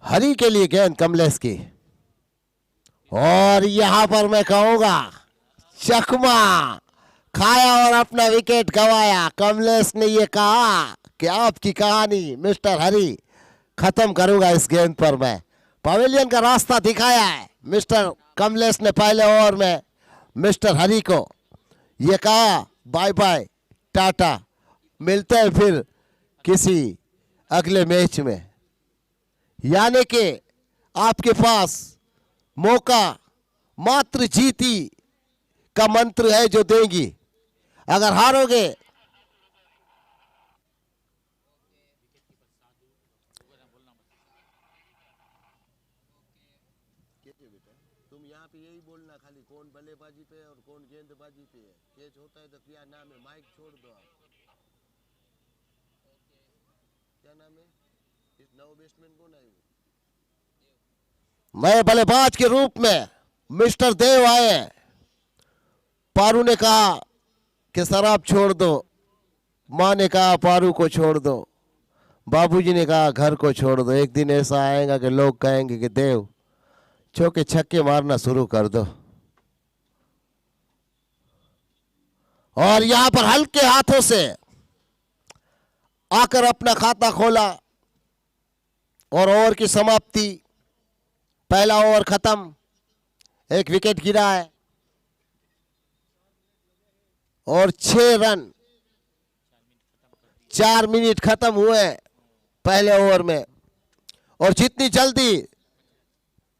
हरी के लिए गेंद कमलेश की, और यहां पर मैं कहूंगा चकमा खाया और अपना विकेट गंवाया। कमलेश ने ये कहा कि आपकी कहानी मिस्टर हरी खत्म करूंगा इस गेंद पर। मैं पवेलियन का रास्ता दिखाया है मिस्टर कमलेश ने पहले ओवर में मिस्टर हरी को ये कहा बाय बाय टाटा, मिलते हैं फिर किसी अगले मैच में। यानी कि आपके पास मौका मात्र जीती का मंत्र है जो देंगी। अगर हारोगे तुम यहाँ पे यही बोलना खाली कौन बल्लेबाजी पे और कौन गेंदबाजी पे है। कैच होता है तो क्या नाम है, माइक छोड़ दो आप। क्या नाम है इस नव बैट्समैन कौन है? नए बल्लेबाज के रूप में मिस्टर देव आए। पारू ने कहा कि शराब छोड़ दो, माँ ने कहा पारू को छोड़ दो, बाबूजी ने कहा घर को छोड़ दो। एक दिन ऐसा आएगा कि लोग कहेंगे कि देव चौके छक्के मारना शुरू कर दो। और यहां पर हल्के हाथों से आकर अपना खाता खोला और ओवर की समाप्ति। पहला ओवर खत्म, एक विकेट गिरा है और 6 रन 4 मिनट खत्म हुए पहले ओवर में। और जितनी जल्दी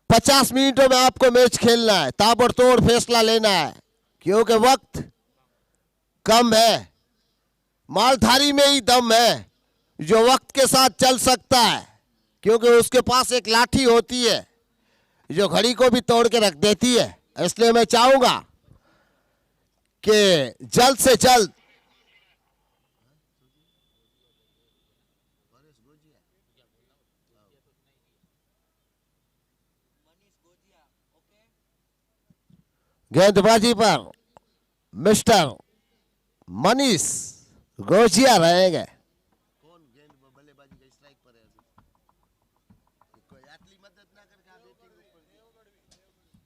50 मिनटों में आपको मैच खेलना है, ताबड़तोड़ फैसला लेना है, क्योंकि वक्त कम है। मालधारी में ही दम है जो वक्त के साथ चल सकता है, क्योंकि उसके पास एक लाठी होती है जो घड़ी को भी तोड़ के रख देती है। इसलिए मैं चाहूंगा कि जल्द से जल्द गेंदबाजी पर मिस्टर मनीष गोजिया रहेंगे। कौन गेंद बल्लेबाजी का स्ट्राइक पर है? कोई आटली मदद ना करके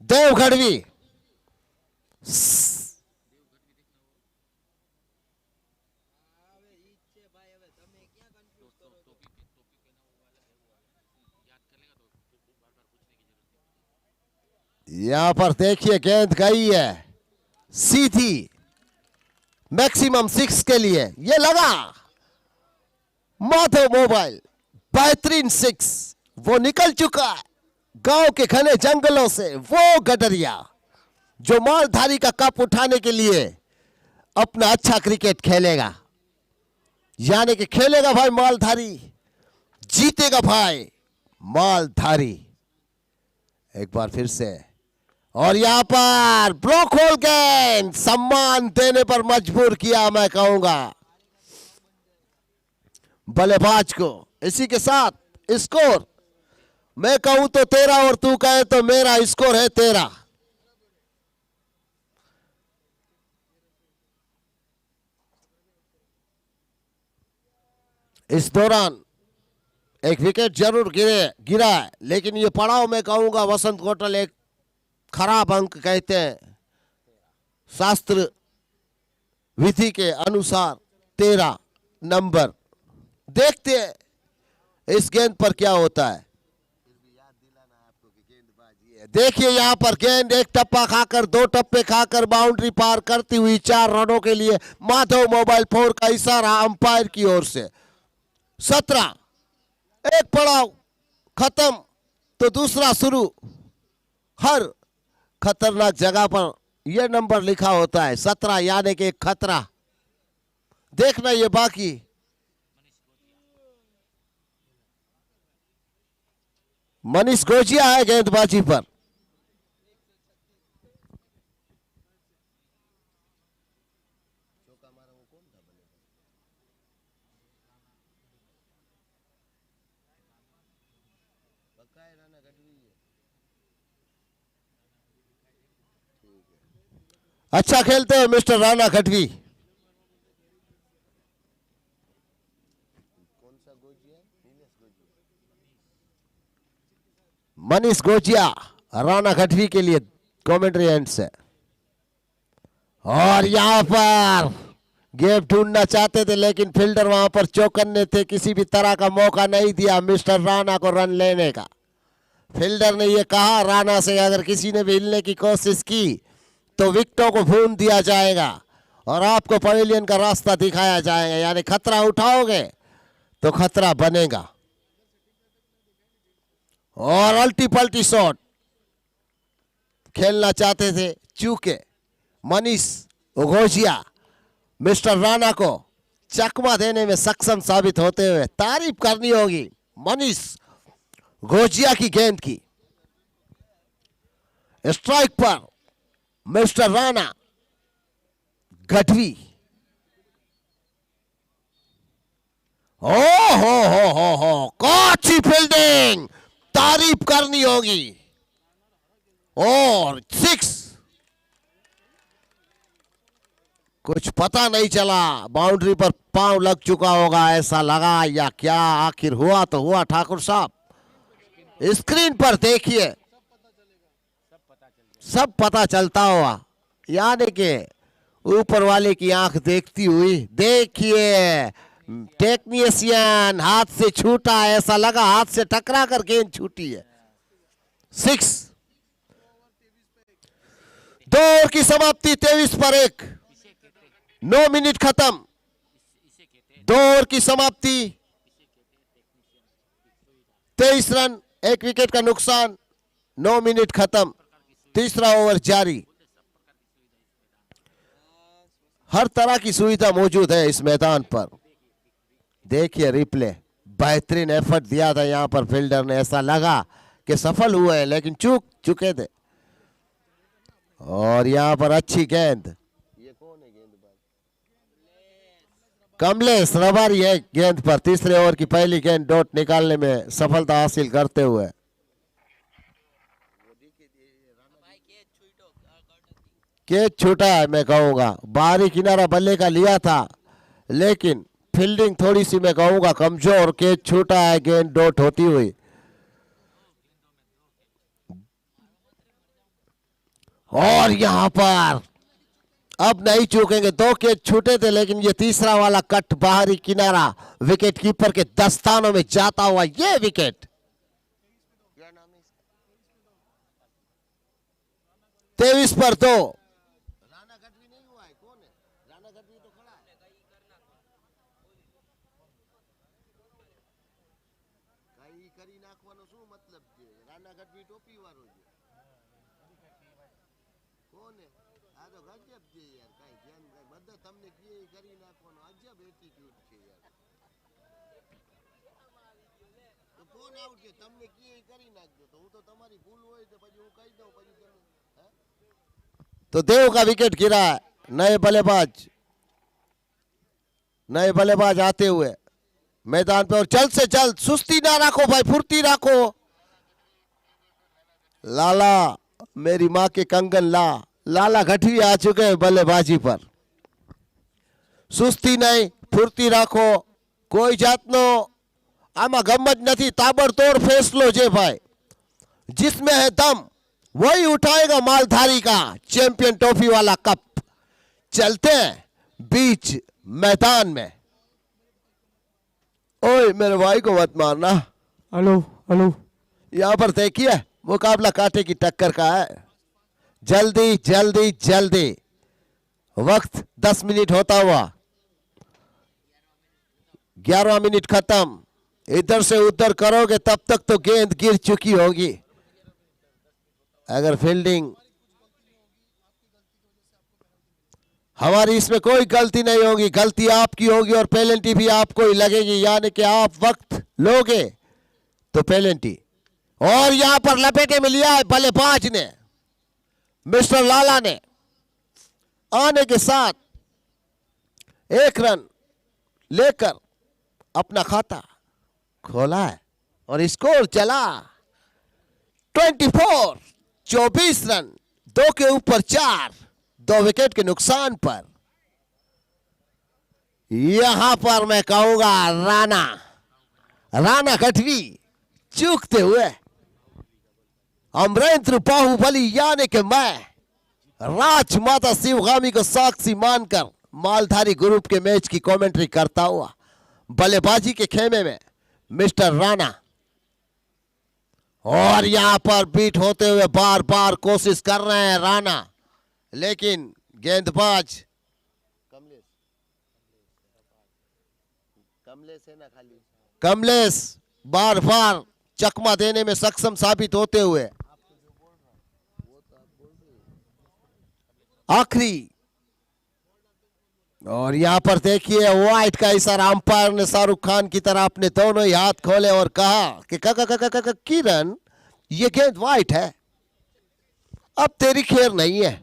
देव गढ़वी। यहां पर देखिए गेंद गई है सीधी मैक्सिमम 6 के लिए। ये लगा माधव मोबाइल बेहतरीन 6। वो निकल चुका है गांव के घने जंगलों से, वो गडरिया जो मालधारी का कप उठाने के लिए अपना अच्छा क्रिकेट खेलेगा। यानी कि खेलेगा भाई मालधारी, जीतेगा भाई मालधारी। एक बार फिर से, और यहां पर ब्लॉक होल गेंद सम्मान देने पर मजबूर किया मैं कहूंगा बल्लेबाज को। इसी के साथ स्कोर मैं कहूं तो 13 और तू कहे तो मेरा स्कोर है 13। इस दौरान एक विकेट जरूर गिरा है, लेकिन ये पड़ाव मैं कहूंगा वसंत कोटल एक खराब अंक कहते हैं। शास्त्र विधि के अनुसार 13 नंबर। देखते हैं इस गेंद पर क्या होता है। देखिए यहां पर गेंद एक टप्पा खाकर 2 टप्पे खाकर बाउंड्री पार करती हुई 4 रनों के लिए माधव मोबाइल 4 का इशारा अंपायर की ओर से। 17 एक पड़ाव खत्म तो दूसरा शुरू। हर खतरनाक जगह पर यह नंबर लिखा होता है 17, यानी कि खतरा। देखना ये बाकी मनीष गोजिया है गेंदबाजी पर। अच्छा खेलते हैं मिस्टर राणा गढ़वी। कौन सा गोजिया? मनीष गोजिया राणा गढ़वी के लिए कमेंट्री एंड से। और यहां पर गेप ढूंढना चाहते थे लेकिन फील्डर वहां पर चौकन्ने थे, किसी भी तरह का मौका नहीं दिया मिस्टर राणा को रन लेने का। फील्डर ने यह कहा राणा से अगर किसी ने भी हिलने की कोशिश की तो विकेटों को भून दिया जाएगा और आपको पवेलियन का रास्ता दिखाया जाएगा, यानी खतरा उठाओगे तो खतरा बनेगा। और अल्टी पल्टी शॉट खेलना चाहते थे, चूके मनीष गोजिया मिस्टर राणा को चकमा देने में सक्षम साबित होते हुए तारीफ करनी होगी मनीष गोजिया की गेंद की। स्ट्राइक पर मिस्टर राणा गढ़वी। ओ हो कौची फील्डिंग, तारीफ करनी होगी। और 6, कुछ पता नहीं चला, बाउंड्री पर पांव लग चुका होगा ऐसा लगा या क्या, आखिर हुआ तो हुआ। ठाकुर साहब स्क्रीन पर देखिए, सब पता चलता हुआ, यानी कि ऊपर वाले की आंख देखती हुई। देखिए टेक्नीशियन हाथ से छूटा, ऐसा लगा हाथ से टकरा कर गेंद छूटी है। 6, 2 ओवर की समाप्ति, 23 पर 1, 9 मिनट खत्म। 2 ओवर की समाप्ति, 23 रन, 1 विकेट का नुकसान, 9 मिनट खत्म, तीसरा ओवर जारी। हर तरह की सुविधा मौजूद है इस मैदान पर। देखिए रिप्ले, बेहतरीन एफर्ट दिया था यहां पर फील्डर ने, ऐसा लगा कि सफल हुए हैं लेकिन चूक चुके थे। और यहां पर अच्छी गेंद, ये कौन है गेंदबाज? कमलेश रबारी है गेंद पर। तीसरे ओवर की पहली गेंद डॉट निकालने में सफलता हासिल करते हुए। कैच छूटा है, मैं कहूंगा बाहरी किनारा बल्ले का लिया था लेकिन फील्डिंग थोड़ी सी मैं कहूंगा कमजोर। कैच छूटा है, गेंद डॉट होती हुई। और यहां पर अब नहीं चूकेंगे, 2 कैच छूटे थे लेकिन ये तीसरा वाला कट बाहरी किनारा विकेट कीपर के दस्तानों में जाता हुआ ये विकेट। 23 पर 2। राणा गढ़वी नहीं हुआ है, कौन है? राणा गढ़वी तो खड़ा है। कई करी नाखવાનો શું मतलब છે? રાણા ગઢવી ટોપી વાળો છે, કોણ है? આ તો ગજબ છે યાર, કઈ ધ્યાન બધા તમને કહે કરી નાખવાનો, અજબ એટીટ્યુડ છે યાર। તો કોણ આઉટ છે તમને કહે કરી નાખજો, તો હું તો તમારી ભૂલ હોય તો પછી હું કહી દઉં પછી તમે। तो देव का विकेट गिरा है। नए बल्लेबाज आते हुए मैदान पे, और जल्द से जल्द, सुस्ती ना रखो भाई, फुर्ती रखो। लाला मेरी माँ के कंगन ला, लाला गढ़वी आ चुके हैं बल्लेबाजी पर। सुस्ती नहीं, फुर्ती रखो, कोई जातनो आमा गमत नहीं, ताबड़तोड़ फैसलो जे भाई। जिसमें है दम वही उठाएगा मालधारी का चैंपियन ट्रॉफी वाला कप। चलते हैं बीच मैदान में। ओए मेरे भाई को मत मारना। हेलो हेलो, यहां पर देखिए मुकाबला कांटे की टक्कर का है। जल्दी जल्दी जल्दी, वक्त 10 मिनट होता हुआ, 11वां मिनट खत्म। इधर से उधर करोगे तब तक तो गेंद गिर चुकी होगी। अगर फील्डिंग, हमारी इसमें कोई गलती नहीं होगी, गलती आपकी होगी और पेनल्टी भी आपको ही लगेगी, यानी कि आप वक्त लोगे तो पेनल्टी। और यहां पर लपेटे में लिया है बल्लेबाज ने, मिस्टर लाला ने आने के साथ 1 रन लेकर अपना खाता खोला है और स्कोर चला 24 रन, 2 के ऊपर 4, 2 विकेट के नुकसान पर। यहां पर मैं कहूंगा राणा गढ़वी चूकते हुए अमरेंद्र बाहुबली यानी कि मैं राजमाता शिवगामी को साक्षी मानकर मालधारी ग्रुप के मैच की कमेंट्री करता हुआ बल्लेबाजी के खेमे में मिस्टर राणा, और यहां पर बीट होते हुए बार बार कोशिश कर रहे हैं राणा, लेकिन गेंदबाज कमलेश बार बार चकमा देने में सक्षम साबित होते हुए आखिरी। और यहां पर देखिए वाइट का इशारा, अंपायर ने शाहरुख खान की तरह अपने दोनों ही हाथ खोले और कहा कि किरण ये गेंद वाइट है, अब तेरी खेर नहीं है।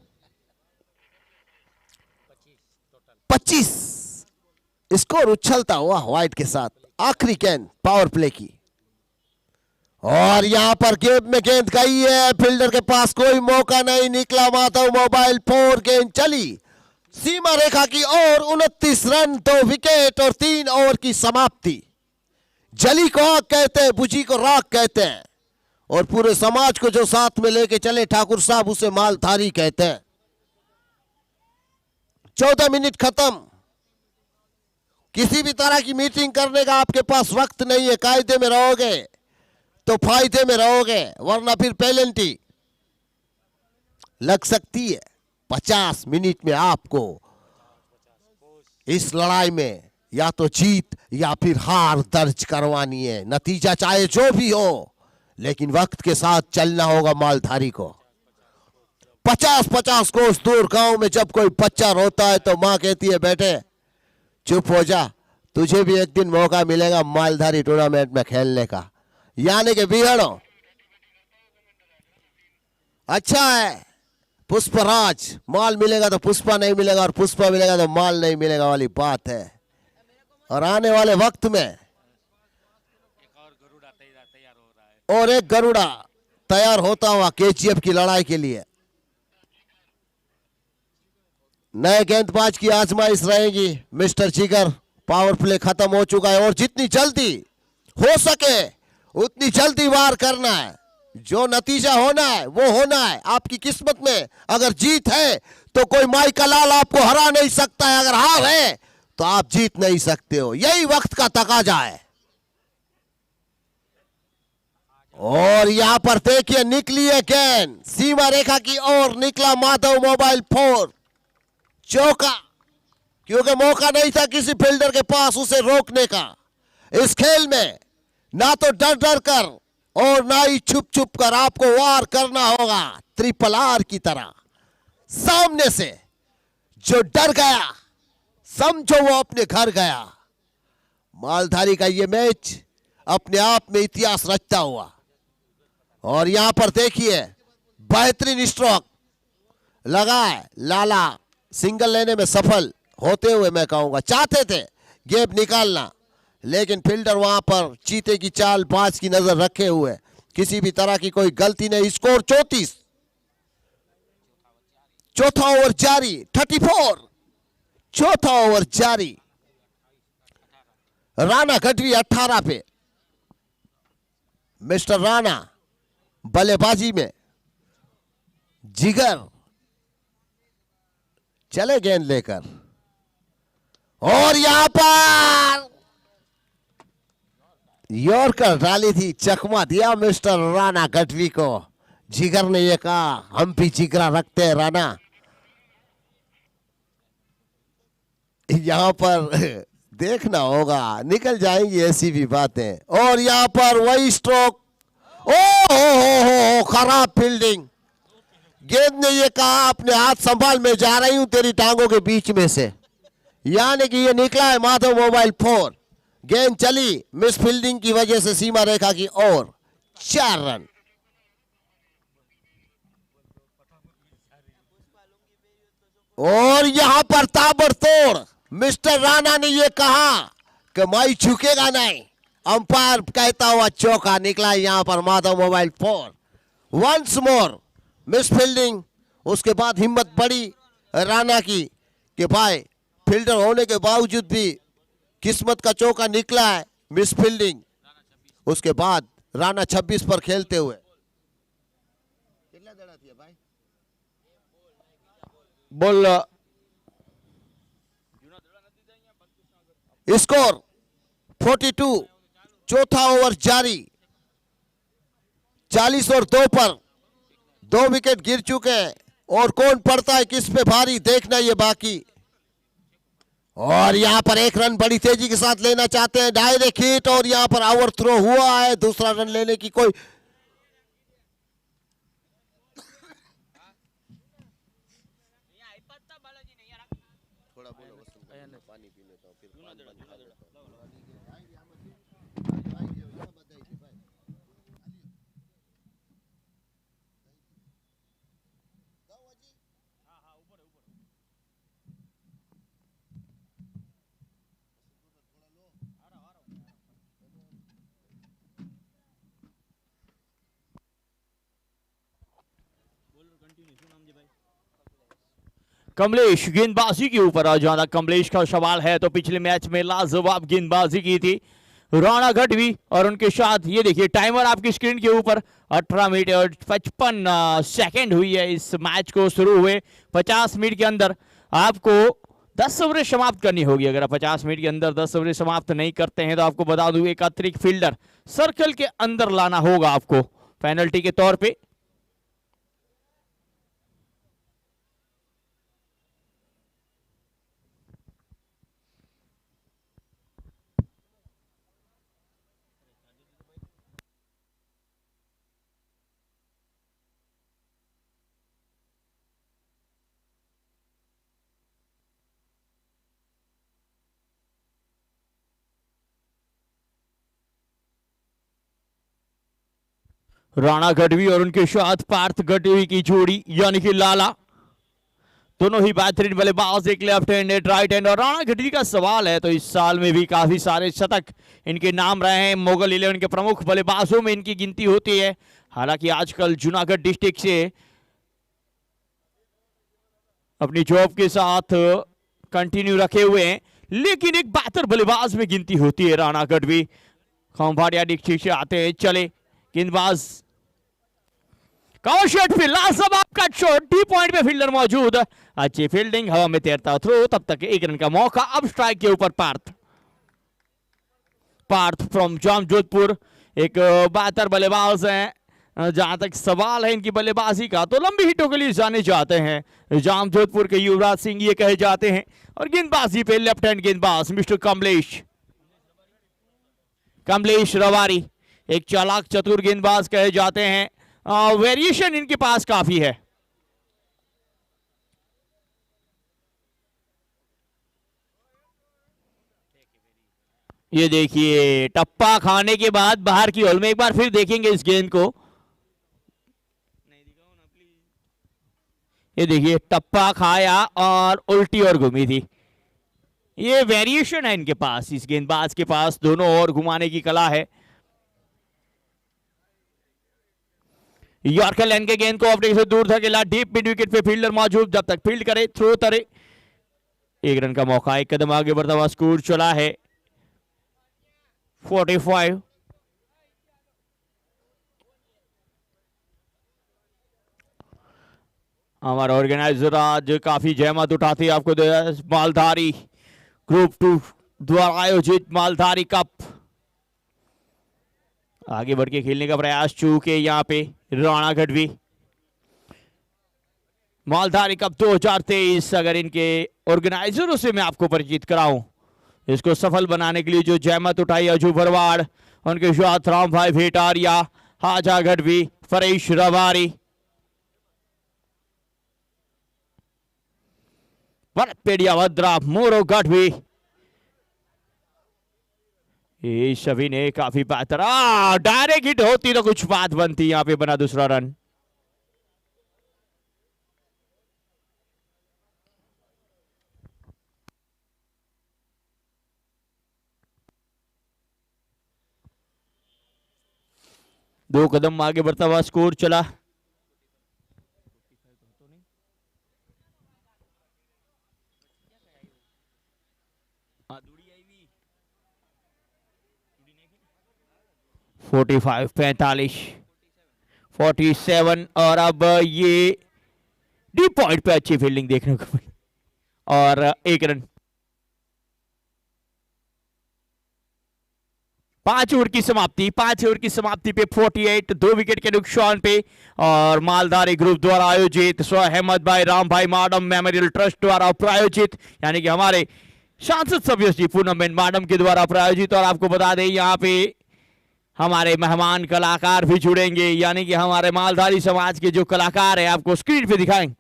25 स्कोर उछलता हुआ वाइट के साथ आखिरी गेंद पावर प्ले की। और यहां पर गेंद में गेंद गई है, फील्डर के पास कोई मौका नहीं, निकला माधव मोबाइल 4, गेंद चली सीमा रेखा की ओर, 29 रन, 2 विकेट और 3 ओवर की समाप्ति। जली को आग कहते हैं, बुझी को राख कहते हैं, और पूरे समाज को जो साथ में लेके चले ठाकुर साहब उसे मालधारी कहते हैं। 14 मिनट खत्म। किसी भी तरह की मीटिंग करने का आपके पास वक्त नहीं है। कायदे में रहोगे तो फायदे में रहोगे, वरना फिर पेनल्टी लग सकती है। 50 मिनट में आपको इस लड़ाई में या तो जीत या फिर हार दर्ज करवानी है। नतीजा चाहे जो भी हो, लेकिन वक्त के साथ चलना होगा मालधारी को। 50-50 कोस दूर गांव में जब कोई बच्चा रोता है तो मां कहती है बेटे चुप हो जा, तुझे भी एक दिन मौका मिलेगा मालधारी टूर्नामेंट में खेलने का, यानी कि बिगड़ो। अच्छा है पुष्पराज, माल मिलेगा तो पुष्पा नहीं मिलेगा, और पुष्पा मिलेगा तो माल नहीं मिलेगा वाली बात है। और आने वाले वक्त में एक गरुड़ा तैयार होता हुआ केजीएफ की लड़ाई के लिए। नए गेंदबाज की आजमाइश रहेगी मिस्टर जिगर। पावर प्ले खत्म हो चुका है और जितनी जल्दी हो सके उतनी जल्दी वार करना है। जो नतीजा होना है वो होना है। आपकी किस्मत में अगर जीत है तो कोई माई का लाल आपको हरा नहीं सकता है, अगर हार है तो आप जीत नहीं सकते हो। यही वक्त का तकाजा है। और यहां पर देखिए निकली है गेंद सीमा रेखा की ओर, निकला माधव मोबाइल 4, चौका, क्योंकि मौका नहीं था किसी फील्डर के पास उसे रोकने का। इस खेल में ना तो डर डर कर और ना ही छुप छुप कर आपको वार करना होगा। ट्रिपल आर की तरह सामने से जो डर गया समझो वो अपने घर गया। मालधारी का ये मैच अपने आप में इतिहास रचता हुआ। और यहां पर देखिए बेहतरीन स्ट्रोक लगा है, लाला सिंगल लेने में सफल होते हुए मैं कहूंगा। चाहते थे गेंद निकालना, लेकिन फील्डर वहां पर चीते की चाल बाज की नजर रखे हुए किसी भी तरह की कोई गलती नहीं। स्कोर 34, चौथा ओवर जारी, 34, चौथा ओवर जारी। राणा गढ़वी 18 पे, मिस्टर राणा बल्लेबाजी में, जिगर चले गेंद लेकर। और यहां पर यॉर्कर डाली थी, चकमा दिया मिस्टर राणा गढ़वी को। जिगर ने यह कहा हम भी जिगरा रखते हैं राणा। यहां पर देखना होगा, निकल जाएंगी ऐसी भी बातें। और यहां पर वही स्ट्रोक, ओ खराब फील्डिंग। गेंद ने यह कहा अपने हाथ संभाल, मैं जा रही हूं तेरी टांगों के बीच में से, यानी कि ये निकला है माधव मोबाइल 4। गेंद चली मिस फील्डिंग की वजह से सीमा रेखा की ओर, 4 रन। और यहां पर ताबड़तोड़ मिस्टर राणा ने यह कहा कि मैं झुकेगा नहीं। अंपायर कहता हुआ चौका निकला यहां पर Madhav mobile 4। Once more miss fielding. उसके बाद हिम्मत बढ़ी राणा की कि भाई फील्डर होने के बावजूद भी किस्मत का चौका निकला है, मिस फील्डिंग। उसके बाद राणा 26 पर खेलते हुए बॉल स्कोर 42, चौथा ओवर जारी। 40 और 2 पर 2 विकेट गिर चुके हैं और कौन पड़ता है किस पे भारी देखना ये बाकी। और यहां पर 1 रन बड़ी तेजी के साथ लेना चाहते हैं, डायरेक्ट हिट और यहां पर ओवर थ्रो हुआ है। दूसरा रन लेने की कोई कमलेश गेंदबाजी के ऊपर आ जाना कमलेश का सवाल है। तो पिछले मैच में लाजवाब गेंदबाजी की थी राणा गढ़वी और उनके साथ ये देखिए टाइमर आपकी स्क्रीन के ऊपर 18 मिनट और 55 सेकंड हुई है इस मैच को शुरू हुए। 50 मिनट के अंदर आपको 10 ओवरें समाप्त करनी होगी। अगर आप 50 मिनट के अंदर 10 ओवरें समाप्त नहीं करते हैं तो आपको बता दूं एक अतिरिक्त फील्डर सर्कल के अंदर लाना होगा आपको पेनल्टी के तौर पे। राणा गढ़वी और उनके साथ पार्थ गढ़वी की जोड़ी यानी कि लाला, दोनों ही बेहतरीन बल्लेबाज, एक लेफ्ट हैंड एक राइट हैंड। और राणा गढ़वी का सवाल है तो इस साल में भी काफी सारे शतक इनके नाम रहे हैं। मुगल 11 के प्रमुख बल्लेबाजों में इनकी गिनती होती है। हालांकि आजकल जूनागढ़ डिस्ट्रिक्ट से अपनी जॉब के साथ कंटिन्यू रखे हुए हैं, लेकिन एक बेहतर बल्लेबाज में गिनती होती है राणा गढ़वी। खंभाड़िया डिस्ट्रिक्ट से आते हैं। चले गेंदबाज कवर शॉट पे लाजवाब कट शॉट, डी पॉइंट पे फील्डर मौजूद, अच्छी फील्डिंग, हवा में तैरता थ्रो, तब तक 1 रन का मौका। अब स्ट्राइक के ऊपर पार्थ फ्रॉम जाम जोधपुर, एक बेहतर बल्लेबाज हैं। जहां तक सवाल है इनकी बल्लेबाजी का तो लंबी हिटों के लिए जाने जाते हैं। जाम जोधपुर के युवराज सिंह ये कहे जाते हैं। और गेंदबाजी पे लेफ्ट हैंड गेंदबाज मिस्टर कमलेश रवारी, एक चालाक चतुर गेंदबाज कहे जाते हैं। वेरिएशन इनके पास काफी है। ये देखिए टप्पा खाने के बाद बाहर की होल में एक बार फिर देखेंगे इस गेंद को। ये देखिए टप्पा खाया और उल्टी और घूमी थी। ये वेरिएशन है इनके पास, इस गेंदबाज के पास दोनों ओर घुमाने की कला है। यॉर्कर लाइन के गेंद को अपने से दूर धकेला, डीप मिड विकेट पे फील्डर मौजूद, जब तक फील्ड करे थ्रो तरे। 1 रन का मौका, 1 कदम आगे बढ़ता हुआ स्कोर चला है 45। हमारा ऑर्गेनाइजर आज काफी जहमत उठाती आपको मालधारी ग्रुप 2 द्वारा आयोजित मालधारी कप आगे बढ़ के खेलने का प्रयास चूके यहां पे राणा गढ़वी। मालधारी कप 2023 अगर इनके ऑर्गेनाइजरों से मैं आपको परिचित कराऊं, इसको सफल बनाने के लिए जो जहमत उठाई अजू भरवाड़, उनके साथ राम भाई भेटारिया, हाजा गढ़वी, फरेश रवारी, पेड़िया वद्रा, मोरो गढ़वी, ये सभी ने काफी बेहतर डायरेक्ट हिट होती तो कुछ बात बनती। यहां पे बना दूसरा रन। दो कदम आगे बढ़ता हुआ स्कोर चला। फोर्टी 45 और अब ये डीप पॉइंट पे अच्छी फील्डिंग देखने को मिली और 1 रन। 5 ओवर की समाप्ति, 5 ओवर की समाप्ति पे 48, 2 विकेट के नुकसान पे। और मालधारी ग्रुप द्वारा आयोजित स्व अहमद भाई राम भाई माडम मेमोरियल ट्रस्ट द्वारा प्रायोजित, यानी कि हमारे सांसद सभ्य जी पूनमबेन माडम के द्वारा प्रायोजित। और आपको बता दें यहाँ पे हमारे मेहमान कलाकार भी जुड़ेंगे, यानी कि हमारे मालधारी समाज के जो कलाकार हैं आपको स्क्रीन पे दिखाएंगे।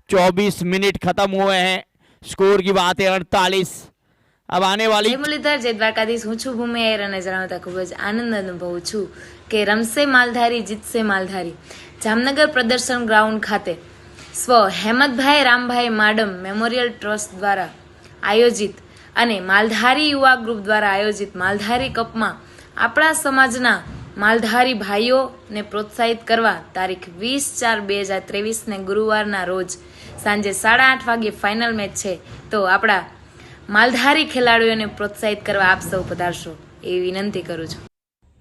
24 मिनट खत्म हुए हैं, स्कोर की बात है 48। अब आने वाली જય મુરલીધર જય દ્વારકાધીશ. હું છું ભૂમિ આયર અને જણાવતા ખૂબ જ આનંદ અનુભવું છું કે રમશે માલધારી જીતશે માલધારી. જામનગર પ્રદર્શન ગ્રાઉન્ડ ખાતે સ્વ હેમતભાઈ રામભાઈ માડમ મેમોરિયલ ટ્રસ્ટ દ્વારા આયોજિત અને માલધારી યુવા ગ્રુપ દ્વારા આયોજિત માલધારી કપમાં આપણા સમાજના માલધારી ભાઈઓને પ્રોત્સાહિત કરવા તારીખ 20/4/2023 ગુરુવારના રોજ સાંજે 8:30 વાગે ફાઇનલ મેચ છે. તો આપણા માલધારી ખેલાડીઓને પ્રોત્સાહિત કરવા આપ સૌ પધારશો એવી વિનંતી કરું છું.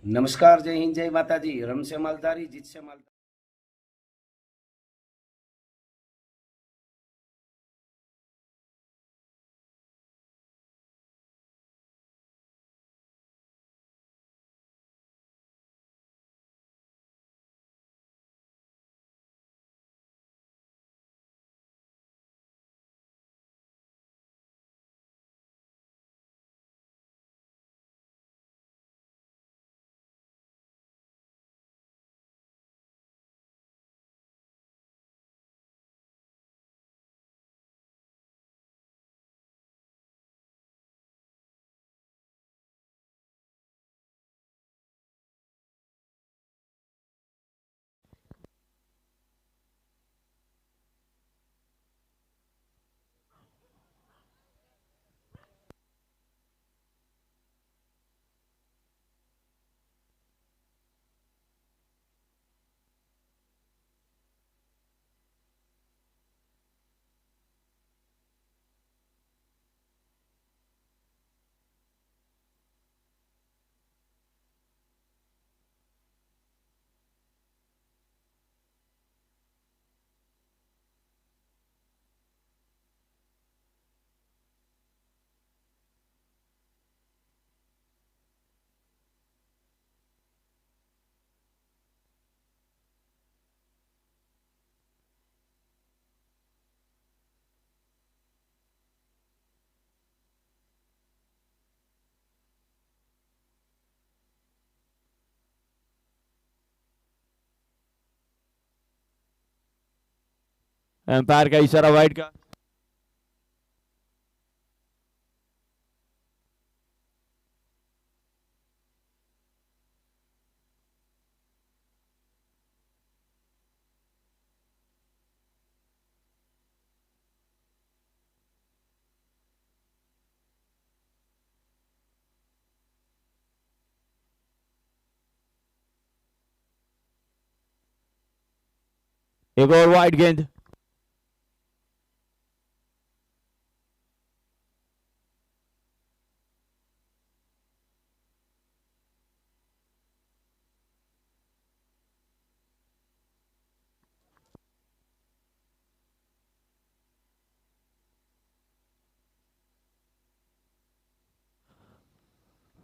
नमस्कार, जय हिंद, जय माता जी. रमसे मालधारी जीतसे मालधारी. एम्पायर का इशारा वाइड का। एक और वाइड गेंद।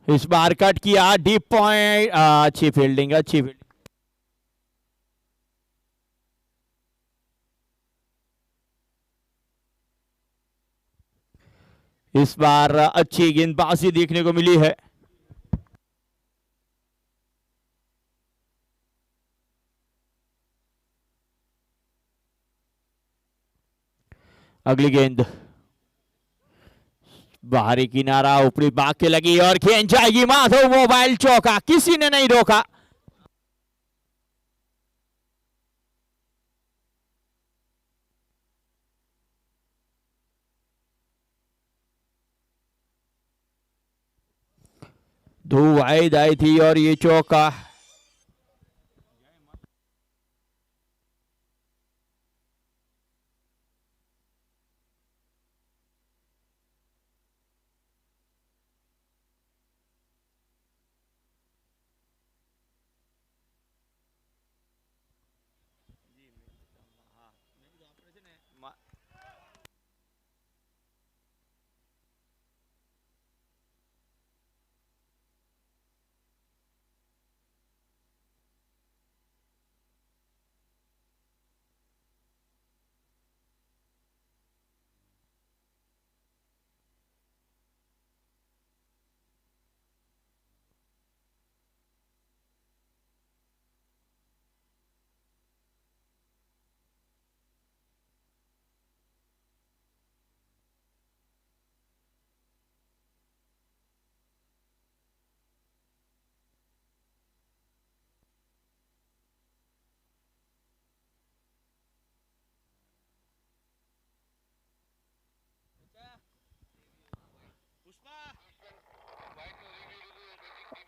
इस बार कट किया, डीप पॉइंट, अच्छी फील्डिंग, अच्छी फील्डिंग। इस बार अच्छी गेंदबाजी देखने को मिली है। अगली गेंद बाहरी किनारा, ऊपरी बाग के लगी और खेल जाएगी माधव मोबाइल चौका, किसी ने नहीं रोका। दो वाइड आई थी और ये चौका।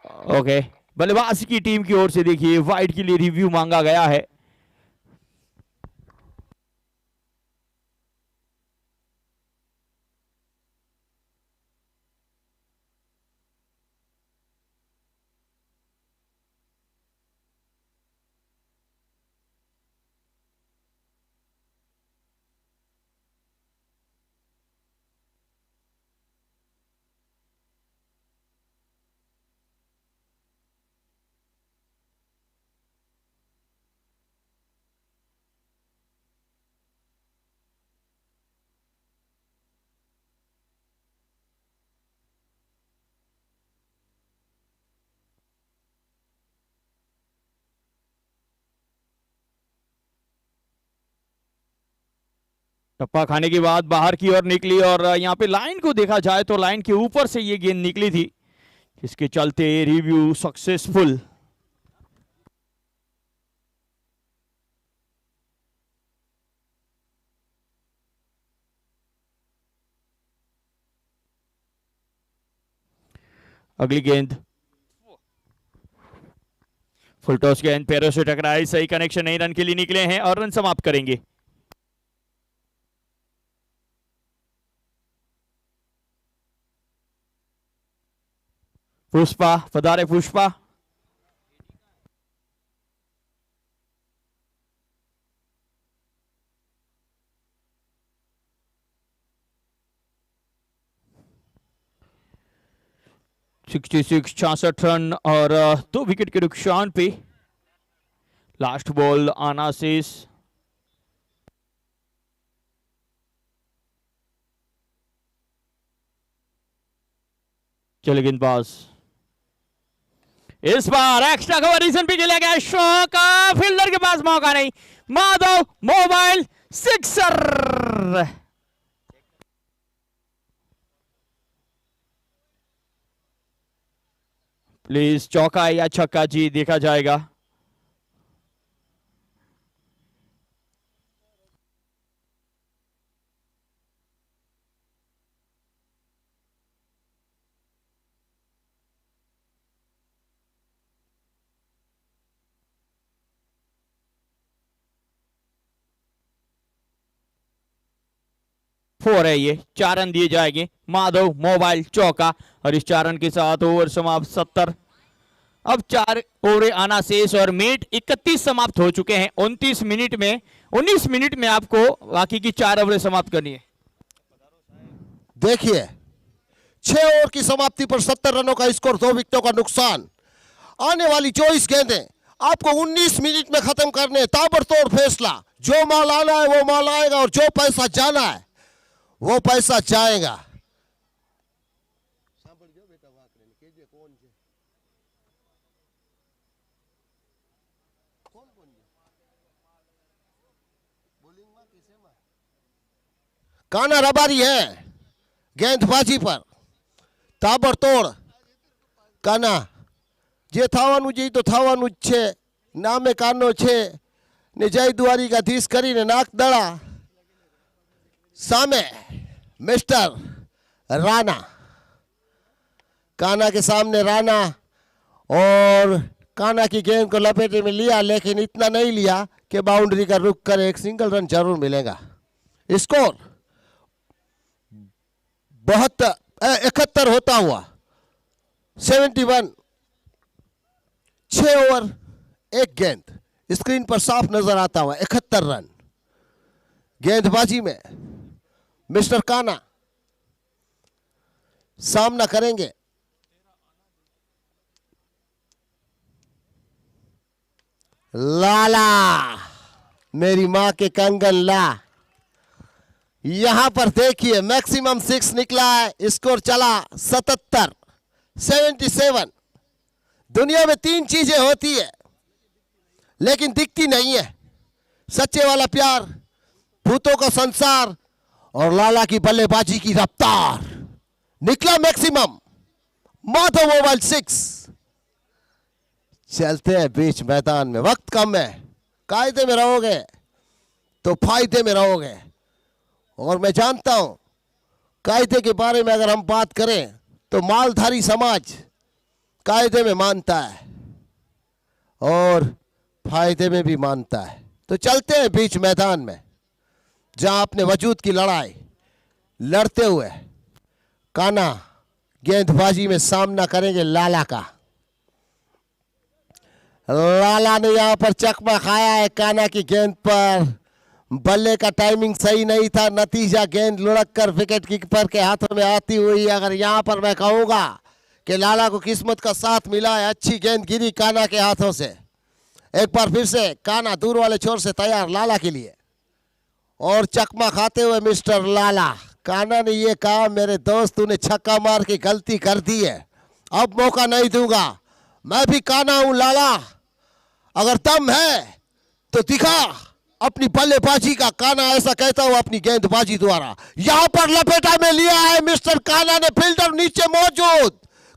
ओके, बल्लेबाज की टीम की ओर से देखिए वाइड के लिए रिव्यू मांगा गया है। टप्पा खाने के बाद बाहर की ओर निकली और यहाँ पे लाइन को देखा जाए तो लाइन के ऊपर से ये गेंद निकली थी, जिसके चलते रिव्यू सक्सेसफुल। अगली गेंद फुल टॉस गेंद पैरों से टकराई, सही कनेक्शन नहीं, रन के लिए निकले हैं और रन समाप्त करेंगे। पुष्पा पधारे, पुष्पा सिक्स 66 रन और 2 विकेट के नुकसान पे लास्ट बॉल आना शेष। चले गेंदबाज, इस बार एक्स्ट्रा कवर रीजन पे खेला गया, शॉट, फील्डर के पास मौका नहीं, माधव मोबाइल सिक्सर। प्लीज चौका या छक्का जी देखा जाएगा। फोर है ये, 4 रन दिए जाएंगे, माधव मोबाइल चौका और इस 4 रन के साथ ओवर समाप्त 70। अब 4 ओवर आना शेष और मिनट 31 समाप्त हो चुके हैं। 19 मिनट में आपको बाकी की 4 ओवर समाप्त करनी है। देखिए 6 ओवर की समाप्ति पर 70 रनों का स्कोर, 2 विकेटों का नुकसान। आने वाली 24 गेंदें आपको 19 मिनट में खत्म करने, ताबड़तोड़ फैसला। जो माल आना है वो माल आएगा और जो पैसा जाना है वो पैसा जाएगा। काना रबारी है गेंदबाजी पर, ताबड़तोड़ काना जे थावानुं जे तो थावानुं ज छे, नामे कानो छे ने जय द्वारिकाधीश करीने नाक दड़ा सामे मिस्टर राणा। काना के सामने राणा और काना की गेंद को लपेटे में लिया, लेकिन इतना नहीं लिया कि बाउंड्री का रुख कर एक सिंगल रन जरूर मिलेगा। स्कोर 71 होता हुआ 71। 6 ओवर 1 गेंद, स्क्रीन पर साफ नजर आता हुआ 71 रन। गेंदबाजी में मिस्टर काना सामना करेंगे लाला, मेरी मां के कंगन ला। यहां पर देखिए मैक्सिमम 6 निकला है, स्कोर चला 77। दुनिया में 3 चीजें होती है लेकिन दिखती नहीं है, सच्चे वाला प्यार, भूतों का संसार और लाला की बल्लेबाजी की रफ्तार। निकला मैक्सिमम, माधव मोबाइल 6। चलते हैं बीच मैदान में, वक्त कम है, कायदे में रहोगे तो फायदे में रहोगे। और मैं जानता हूं कायदे के बारे में अगर हम बात करें तो मालधारी समाज कायदे में मानता है और फायदे में भी मानता है। तो चलते हैं बीच मैदान में, जहां अपने वजूद की लड़ाई लड़ते हुए कान्हा गेंदबाजी में सामना करेंगे लाला का। लाला ने यहां पर चकमा खाया है कान्हा की गेंद पर। बल्ले का टाइमिंग सही नहीं था, नतीजा गेंद लुढ़क कर विकेट कीपर के हाथों में आती हुई। अगर यहां पर मैं कहूंगा कि लाला को किस्मत का साथ मिला है, अच्छी गेंद गिरी कान्हा के हाथों से। एक बार फिर से कान्हा दूर वाले छोर से तैयार लाला के लिए, और चकमा खाते हुए मिस्टर लाला। कान्हा ने ये कहा, मेरे दोस्त तूने छक्का मार के गलती कर दी है, अब मौका नहीं दूंगा। मैं भी कान्हा हूं लाला, अगर दम है तो दिखा अपनी बल्लेबाजी का। कान्हा ऐसा कहता हुआ अपनी गेंदबाजी द्वारा यहां पर लपेटा में लिया है मिस्टर कान्हा ने। फील्डर नीचे मौजूद,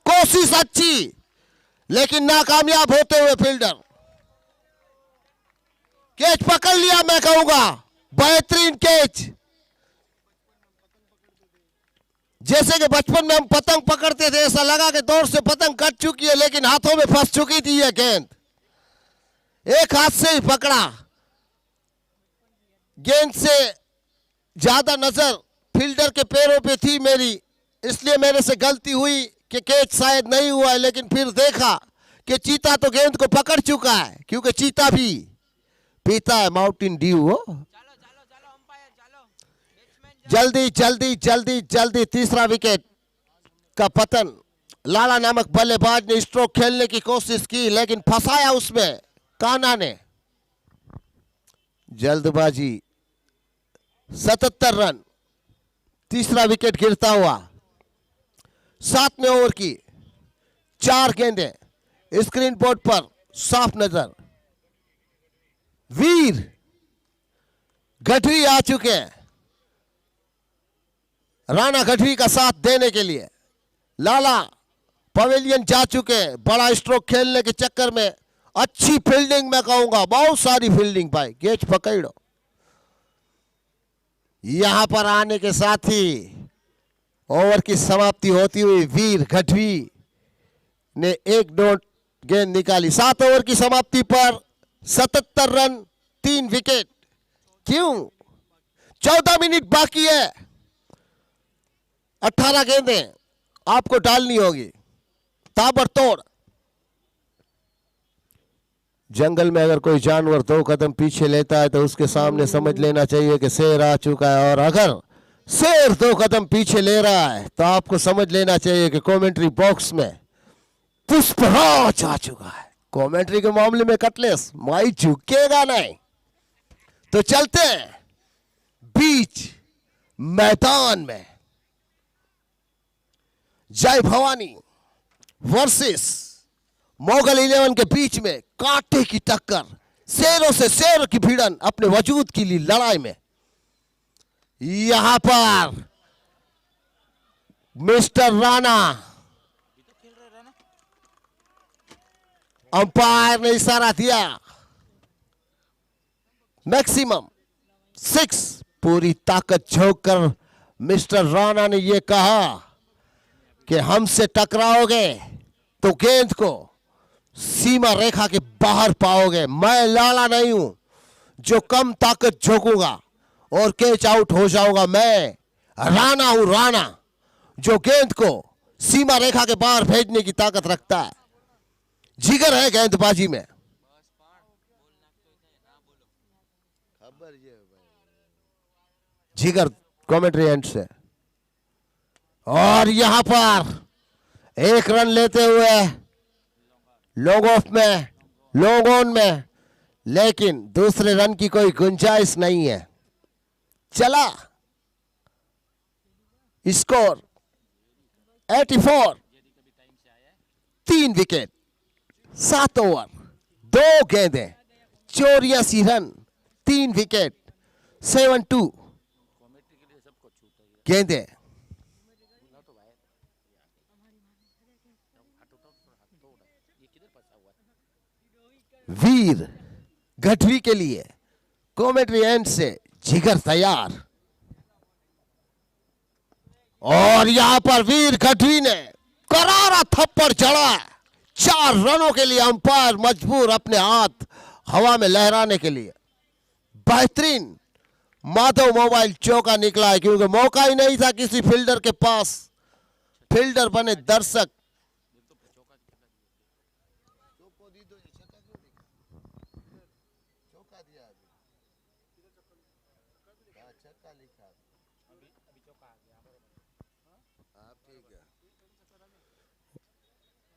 कोशिश अच्छी लेकिन नाकामयाब होते हुए फील्डर। कैच पकड़ लिया, मैं कहूंगा बेहतरीन कैच। जैसे कि बचपन में हम पतंग पकड़ते थे, ऐसा लगा कि दौड़ से पतंग कट चुकी है लेकिन हाथों में फंस चुकी थी यह गेंद। एक हाथ से ही पकड़ा, गेंद से ज्यादा नजर फील्डर के पैरों पे थी मेरी, इसलिए मेरे से गलती हुई कि कैच शायद नहीं हुआ है। लेकिन फिर देखा कि चीता तो गेंद को पकड़ चुका है, क्योंकि चीता भी पीता है माउंटेन ड्यू। हो जल्दी जल्दी जल्दी जल्दी तीसरा विकेट का पतन। लाला नामक बल्लेबाज ने स्ट्रोक खेलने की कोशिश की लेकिन फंसाया उसमें कान्हा ने। जल्दबाजी, 77 रन, तीसरा विकेट गिरता हुआ। 7वें ओवर की 4 गेंदें स्क्रीन बोर्ड पर साफ नजर। वीर गढ़वी आ चुके हैं राणा गढ़वी का साथ देने के लिए। लाला पवेलियन जा चुके हैं बड़ा स्ट्रोक खेलने के चक्कर में। अच्छी फील्डिंग मैं कहूंगा, बहुत सारी फील्डिंग भाई, कैच पकड़ो। यहां पर आने के साथ ही ओवर की समाप्ति होती हुई वीर गढ़वी ने 1 डॉट गेंद निकाली। 7 ओवर की समाप्ति पर 77 रन, 3 विकेट। क्यों 14 मिनट बाकी है, 18 गेंदें आपको डालनी होगी ताबड़तोड़। जंगल में अगर कोई जानवर 2 कदम पीछे लेता है तो उसके सामने समझ लेना चाहिए कि शेर आ चुका है, और अगर शेर 2 कदम पीछे ले रहा है तो आपको समझ लेना चाहिए कि कमेंट्री बॉक्स में पुष्पराज आ चुका है। कमेंट्री के मामले में कटलेस माई झुकेगा नहीं। तो चलते हैं बीच मैदान में। जय भवानी वर्सेस मोगल 11 के बीच में कांटे की टक्कर, शेरों से शेर की भिड़न अपने वजूद के लिए लड़ाई में। यहां पर मिस्टर राणा, अंपायर ने इशारा दिया मैक्सिमम 6। पूरी ताकत झोंक कर मिस्टर राणा ने यह कहा कि हमसे टकराओगे तो गेंद को सीमा रेखा के बाहर पाओगे। मैं लाला नहीं हूं जो कम ताकत झोंकूंगा और कैच आउट हो जाऊंगा। मैं राणा हूं, राणा जो गेंद को सीमा रेखा के बाहर भेजने की ताकत रखता है। जिगर है गेंदबाजी में। जिगर कमेंट्री एंड से। और यहां पर 1 रन लेते हुए लॉन्ग ऑफ में, लॉन्ग ऑन में, लेकिन दूसरे रन की कोई गुंजाइश नहीं है। चला स्कोर 84, 3 विकेट, 7 ओवर, 2 गेंदें, 84 रन, 3 विकेट, 72 गेंदें। वीर गढ़वी के लिए कमेंट्री एंड से जिगर तैयार। और यहां पर वीर गढ़वी ने करारा थप्पड़ जड़ा 4 रनों के लिए अंपायर मजबूर अपने हाथ हवा में लहराने के लिए। बेहतरीन माधव मोबाइल चौका निकला है, क्योंकि मौका ही नहीं था किसी फील्डर के पास। फील्डर बने दर्शक।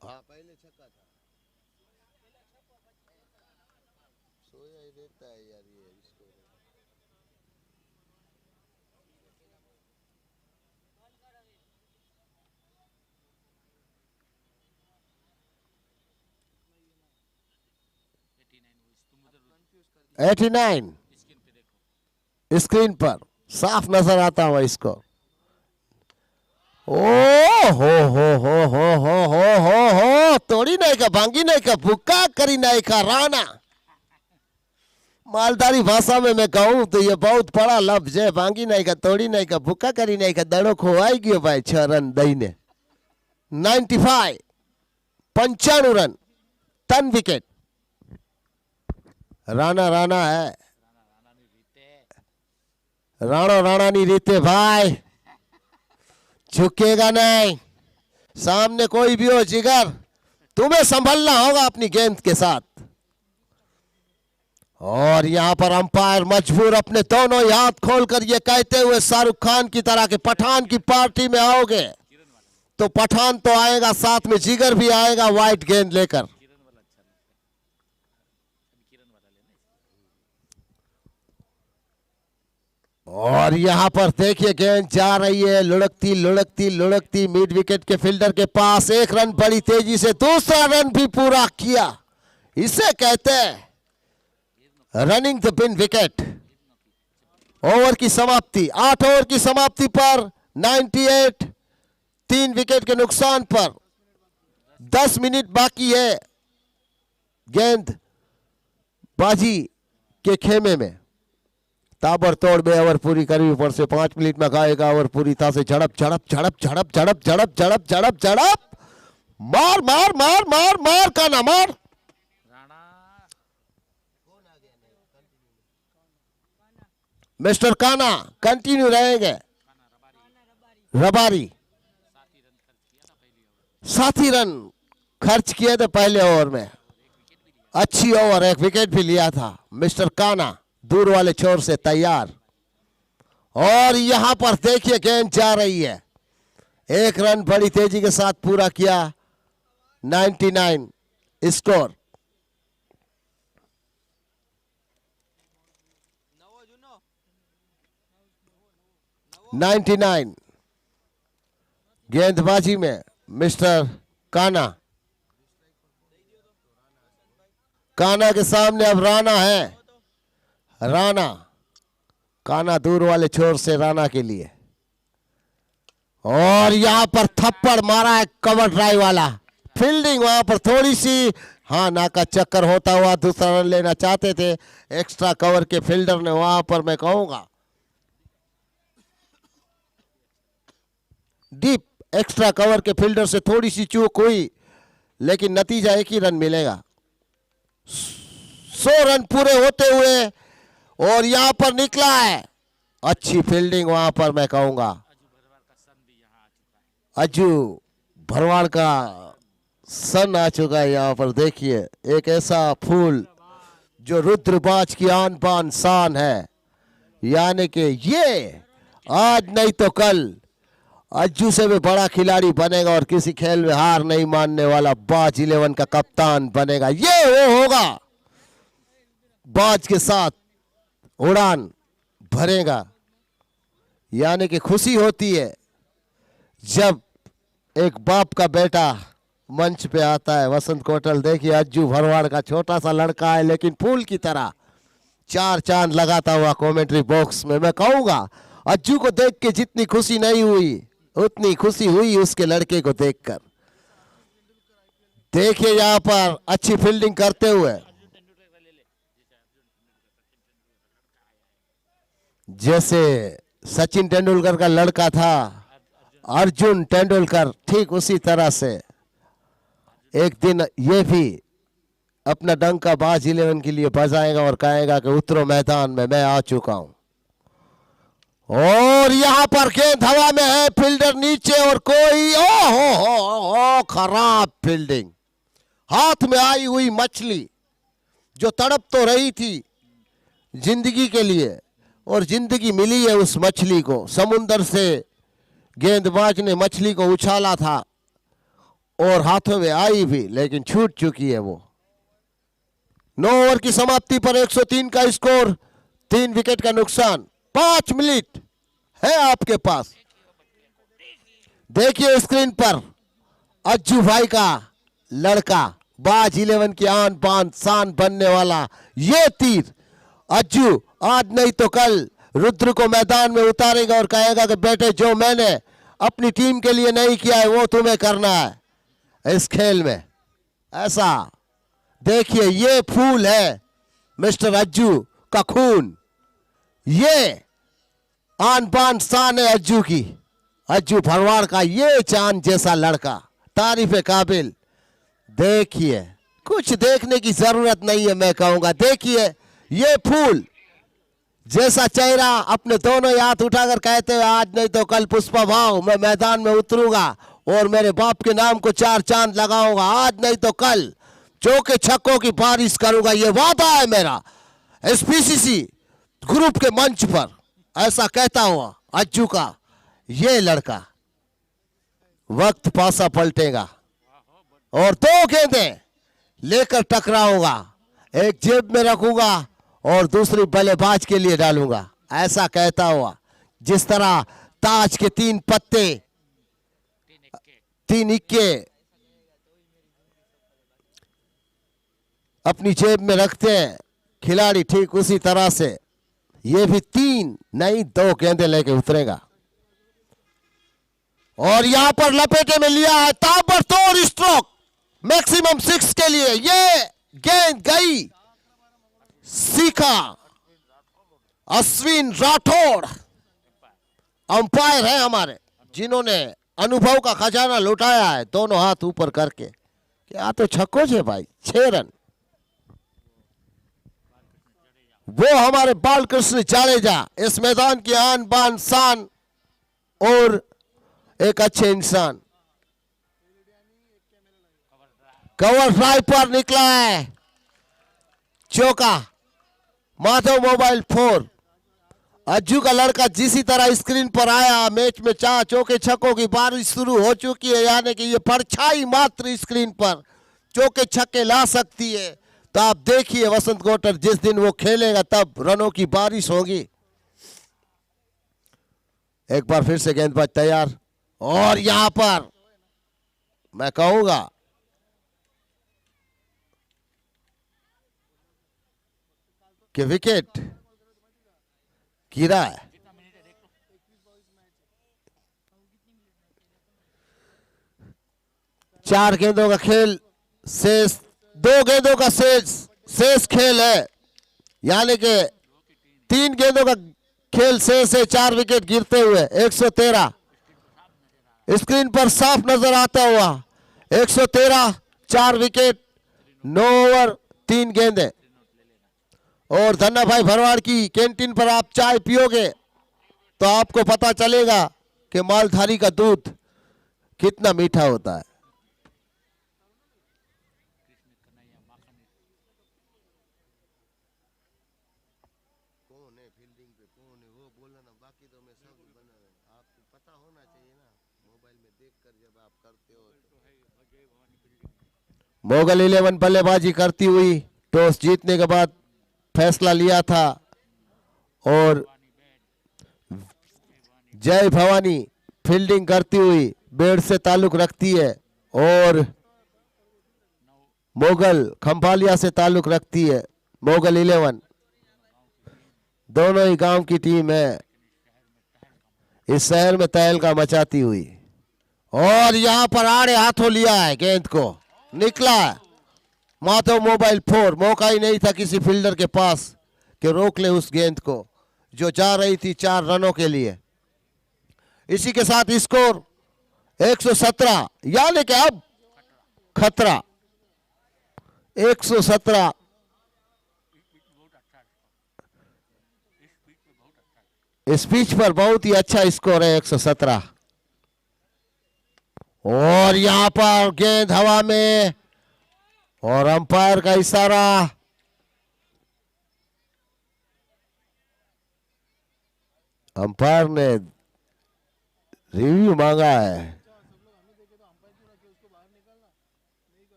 हाँ, पहले छक्का था। सोया ही रहता है यार ये इसको। एटी 89 स्क्रीन पर साफ नजर आता हुआ इसको। ओ हो तोड़ी नहीं का, भांगी नहीं का, भुक्का करी नहीं का राणा। मालदारी भाषा में मैं कहूं तो ये बहुत बड़ा लफ्ज है। भांगी नहीं का, तोड़ी नहीं का, भुक्का करी नहीं का, दड़ो खोवाई गयो भाई 6 रन दई ने। 95 95 रन 10 विकेट। राणा राणा है, राणो राणा नहीं रीते भाई, झुकेगा नहीं। सामने कोई भी हो जिगर, तुम्हें संभलना होगा अपनी गेंद के साथ। और यहां पर अंपायर मजबूर अपने दोनों ही हाथ खोलकर ये कहते हुए शाहरुख खान की तरह के पठान की पार्टी में आओगे तो पठान तो आएगा, साथ में जिगर भी आएगा व्हाइट गेंद लेकर। और यहां पर देखिए गेंद जा रही है लुढ़कती लुढ़कती लुढ़कती मिड विकेट के फील्डर के पास। 1 रन बड़ी तेजी से दूसरा रन भी पूरा किया। इसे कहते हैं running the pin wicket. Over की समाप्ति, 8 ओवर की समाप्ति पर 98, 3 विकेट के नुकसान पर 10 मिनट बाकी है गेंद बाजी के खेमे में। ताबड़तोड़ 2 ओवर पूरी करवी पड़શે। 5 मिनिट में गाएगा ओवर पूरी થશે। ઝડપ ઝડપ ઝડપ ઝડપ ઝડપ ઝડપ ઝડપ ઝડપ ઝડપ मार मार मार मार मार काना मार। मिस्टर काना कंटिन्यू रहेंगे। रबारी 7 ही रन खर्च किए थे पहले ओवर में। अच्छी ओवर, 1 विकेट भी लिया था। मिस्टर काना दूर वाले छोर से तैयार। और यहां पर देखिए गेंद जा रही है। 1 रन बड़ी तेजी के साथ पूरा किया। 99 स्कोर। 99 गेंदबाजी में मिस्टर काना। काना के सामने अब राणा है। राणा, काना दूर वाले छोर से राणा के लिए। और यहां पर थप्पड़ मारा है कवर ड्राइव वाला। फील्डिंग वहां पर थोड़ी सी, हाँ, नाका चक्कर होता हुआ दूसरा रन लेना चाहते थे। एक्स्ट्रा कवर के फील्डर ने वहां पर मैं कहूंगा डीप एक्स्ट्रा कवर के फील्डर से थोड़ी सी चूक हुई, लेकिन नतीजा 1 ही रन मिलेगा। 100 रन पूरे होते हुए और यहां पर निकला है। अच्छी फील्डिंग वहां पर मैं कहूंगा। अज्जू भरवाड़ का सन आ चुका है। यहां पर देखिए एक ऐसा फूल जो रुद्रबाज की आन बान शान है, यानी कि ये आज नहीं तो कल अज्जू से भी बड़ा खिलाड़ी बनेगा और किसी खेल में हार नहीं मानने वाला बाज 11 का कप्तान बनेगा। ये वो होगा, बाज के साथ उड़ान भरेगा। यानी कि खुशी होती है जब एक बाप का बेटा मंच पे आता है। वसंत कोटल देखिए, अज्जू भरवाड़ का छोटा सा लड़का है, लेकिन फूल की तरह 4 चांद लगाता हुआ कमेंट्री बॉक्स में। मैं कहूंगा अज्जू को देख के जितनी खुशी नहीं हुई उतनी खुशी हुई उसके लड़के को देखकर। देखिए यहां पर अच्छी फील्डिंग करते हुए जैसे सचिन तेंदुलकर का लड़का था अर्जुन तेंदुलकर, ठीक उसी तरह से एक दिन ये भी अपना डंका बाज 11 के लिए बजाएगा और कहेगा कि उतरो मैदान में, मैं आ चुका हूं। और यहां पर गेंद हवा में है, फील्डर नीचे और कोई ओ खराब फील्डिंग। हाथ में आई हुई मछली जो तड़प तो रही थी जिंदगी के लिए, और जिंदगी मिली है उस मछली को। समुंदर से गेंदबाज ने मछली को उछाला था और हाथों में आई भी, लेकिन छूट चुकी है वो। 9 ओवर की समाप्ति पर 103 का स्कोर, 3 विकेट का नुकसान। 5 मिनट है आपके पास। देखिए स्क्रीन पर अज्जू भाई का लड़का, बाज 11 की आन बान शान बनने वाला ये तीर। अज्जू आज नहीं तो कल रुद्र को मैदान में उतारेगा और कहेगा कि बेटे जो मैंने अपनी टीम के लिए नहीं किया है वो तुम्हें करना है इस खेल में। ऐसा देखिए, ये फूल है मिस्टर अज्जू का खून, ये आन बान शान है अज्जू की, अज्जू भरवाड़ का ये चांद जैसा लड़का, तारीफ काबिल। देखिए, कुछ देखने की जरूरत नहीं है, मैं कहूंगा। देखिए ये फूल जैसा चेहरा, अपने दोनों हाथ उठाकर कहते हुए आज नहीं तो कल पुष्पा भाव मैं मैदान में उतरूंगा और मेरे बाप के नाम को 4 चांद लगाऊंगा। आज नहीं तो कल चौके छक्कों की बारिश करूंगा, ये वादा है मेरा एसपीसीसी ग्रुप के मंच पर। ऐसा कहता हुआ अज्जू का ये लड़का। वक्त पासा पलटेगा और 2 गेंदें लेकर टकराऊंगा, एक जेब में रखूंगा और दूसरी बल्लेबाज के लिए डालूंगा। ऐसा कहता हुआ, जिस तरह ताज के 3 पत्ते 3 इक्के अपनी जेब में रखते हैं खिलाड़ी, ठीक उसी तरह से ये भी 3 नहीं 2 गेंदें लेके उतरेगा। और यहां पर लपेटे में लिया है ताबड़तोड़ स्ट्रोक मैक्सिमम 6 के लिए। ये गेंद गई सीखा अश्विन राठौड़, अंपायर है हमारे, जिन्होंने अनुभव का खजाना लुटाया है दोनों हाथ ऊपर करके। क्या तो छक्को छे भाई, 6 रन। वो हमारे बालकृष्ण जाडेजा, इस मैदान की आन बान शान और एक अच्छे इंसान। कवर ड्राइव पर निकला है चौका, माधव मोबाइल 4। अज्जू का लड़का जिसी तरह स्क्रीन पर आया, मैच में 4 चौके छक्कों की बारिश शुरू हो चुकी है, यानी कि ये परछाई मात्र स्क्रीन पर चौके छक्के ला सकती है। तो आप देखिए वसंत कोटर जिस दिन वो खेलेगा तब रनों की बारिश होगी। एक बार फिर से गेंदबाज तैयार, और यहां पर मैं कहूंगा कि विकेट गिरा है। चार गेंदों का खेल शेष, 2 गेंदों का शेष खेल है, यानी कि 3 गेंदों का खेल शेष है। 4 विकेट गिरते हुए 113 स्क्रीन पर साफ नजर आता हुआ। 113 4 विकेट, 9 ओवर 3 गेंदें। और धन्ना भाई भरवाड़ की कैंटीन पर आप चाय पियोगे तो आपको पता चलेगा कि मालधारी का दूध कितना मीठा होता है। कौन है फील्डिंग पे, कौन है वो बोलना ना, बाकी तो मैं सब बना, आपको पता होना चाहिए ना मोबाइल में देखकर जब आप करते हो। मोगल 11 बल्लेबाजी करती हुई टॉस जीतने के बाद फैसला लिया था, और जय भवानी फील्डिंग करती हुई बेड़ से ताल्लुक रखती है, और मोगल खंभालिया से ताल्लुक रखती है। मोगल 11 दोनों ही गांव की टीम है, इस शहर में तहलका मचाती हुई। और यहां पर आड़े हाथों लिया है गेंद को, निकला है माधव मोबाइल 4। मौका ही नहीं था किसी फील्डर के पास कि रोक ले उस गेंद को जो जा रही थी 4 रनों के लिए। इसी के साथ स्कोर 117, यानी कि अब खतरा 117। इस पिच पर बहुत ही अच्छा स्कोर है 117। और यहां पर गेंद हवा में और अंपायर का इशारा। अंपायर ने रिव्यू मांगा है।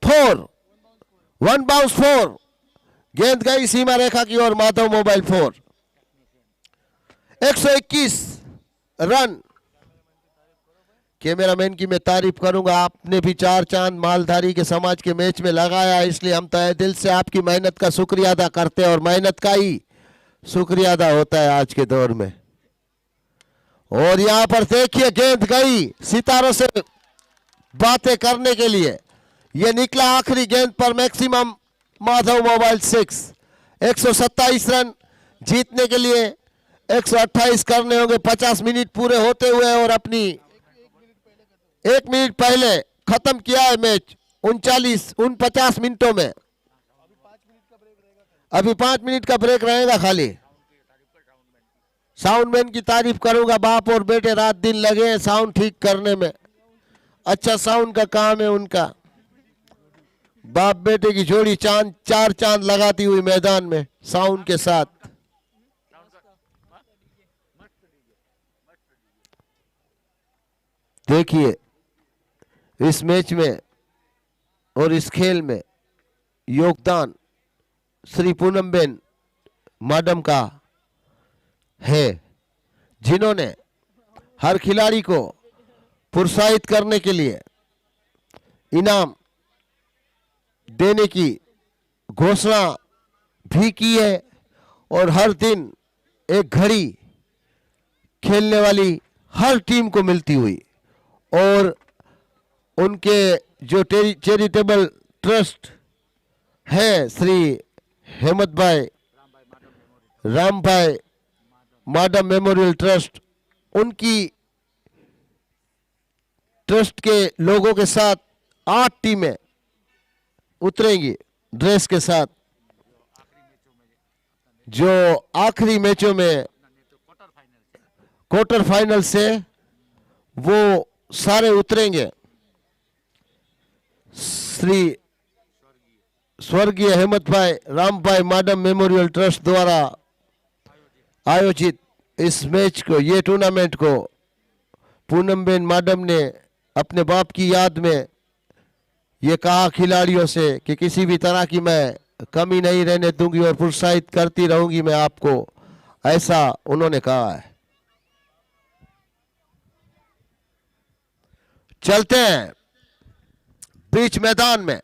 4 1 बाउंस 4। गेंद गई सीमा रेखा की ओर। माधव मोबाइल 4। 121 रन। कैमरामैन की मैं तारीफ करूंगा, आपने भी 4 चांद मालधारी के समाज के मैच में लगाया, इसलिए हम तहे दिल से आपकी मेहनत का शुक्रिया अदा करते हैं और मेहनत का ही शुक्रिया अदा होता है आज के दौर में। और यहां पर देखिए गेंद गई सितारों से बातें करने के लिए। यह निकला आखिरी गेंद पर मैक्सिमम माधव मोबाइल 6। 127 रन जीतने के लिए 128 करने होंगे 50 मिनट पूरे होते हुए। और अपनी 1 मिनट पहले खत्म किया है मैच 49 मिनटों में। अभी 5 मिनट का ब्रेक रहेगा खाली। साउंडमैन की तारीफ करूंगा, बाप और बेटे रात दिन लगे हैं साउंड ठीक करने में। अच्छा साउंड का काम है उनका। बाप बेटे की जोड़ी 4 चांद लगाती हुई मैदान में साउंड के साथ। देखिए इस मैच में और इस खेल में योगदान श्री पूनमबेन मैडम का है, जिन्होंने हर खिलाड़ी को प्रोत्साहित करने के लिए इनाम देने की घोषणा भी की है। और हर दिन एक घड़ी खेलने वाली हर टीम को मिलती हुई। और उनके जो चैरिटेबल ट्रस्ट है श्री हेमत भाई राम भाई मैडम मेमोरियल ट्रस्ट, उनकी ट्रस्ट के लोगों के साथ 8 टीमें उतरेंगी ड्रेस के साथ। जो आखिरी मैचों में क्वार्टर फाइनल से वो सारे उतरेंगे। श्री स्वर्गीय हेमत भाई राम भाई मैडम मेमोरियल ट्रस्ट द्वारा आयोजित इस मैच को, ये टूर्नामेंट को पूनमबेन मैडम ने अपने बाप की याद में ये कहा खिलाड़ियों से कि किसी भी तरह की मैं कमी नहीं रहने दूंगी और प्रोत्साहित करती रहूंगी मैं आपको, ऐसा उन्होंने कहा है। चलते हैं बीच मैदान में।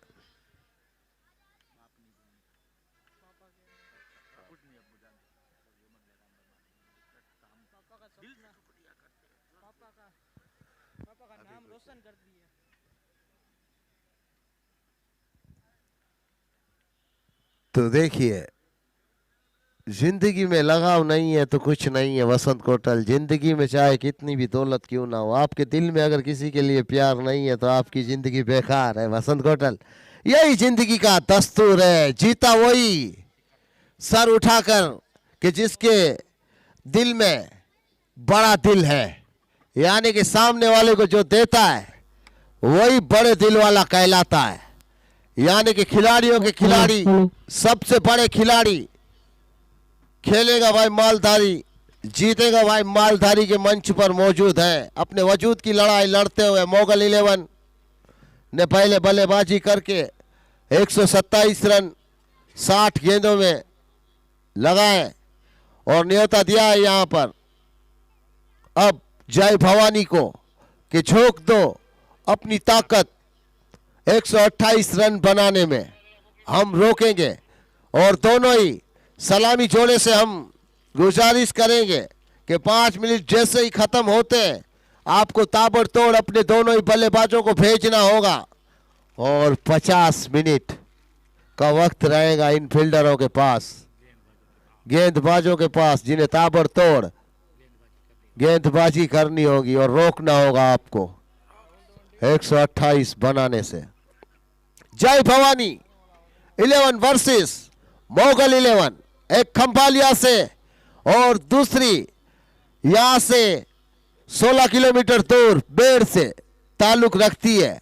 तो देखिए जिंदगी में लगाव नहीं है तो कुछ नहीं है वसंत कोटल। जिंदगी में चाहे कितनी भी दौलत क्यों ना हो, आपके दिल में अगर किसी के लिए प्यार नहीं है तो आपकी जिंदगी बेकार है वसंत कोटल। यही जिंदगी का दस्तूर है। जीता वही सर उठाकर कि जिसके दिल में बड़ा दिल है, यानी कि सामने वाले को जो देता है वही बड़े दिल वाला कहलाता है। यानी कि खिलाड़ियों के खिलाड़ी, सबसे बड़े खिलाड़ी खेलेगा भाई मालधारी, जीतेगा भाई मालधारी के मंच पर मौजूद है। अपने वजूद की लड़ाई लड़ते हुए मोगल 11 ने पहले बल्लेबाजी करके 127 रन 60 गेंदों में लगाए और न्योता दिया है यहां पर अब जय भवानी को कि झोंक दो अपनी ताकत 128 रन बनाने में, हम रोकेंगे। और दोनों ही सलामी जोड़े से हम गुजारिश करेंगे कि 5 मिनट जैसे ही खत्म होते हैं आपको ताबड़तोड़ अपने दोनों ही बल्लेबाजों को भेजना होगा और 50 मिनट का वक्त रहेगा इन फील्डरों के पास, गेंदबाजों के पास, जिन्हें ताबड़तोड़ गेंदबाजी करनी होगी और रोकना होगा आपको। 128 बनाने से। जय भवानी 11 वर्सेस मोगल 11। एक खंभालिया से और दूसरी यहां से 16 किलोमीटर दूर बेड़ से ताल्लुक रखती है,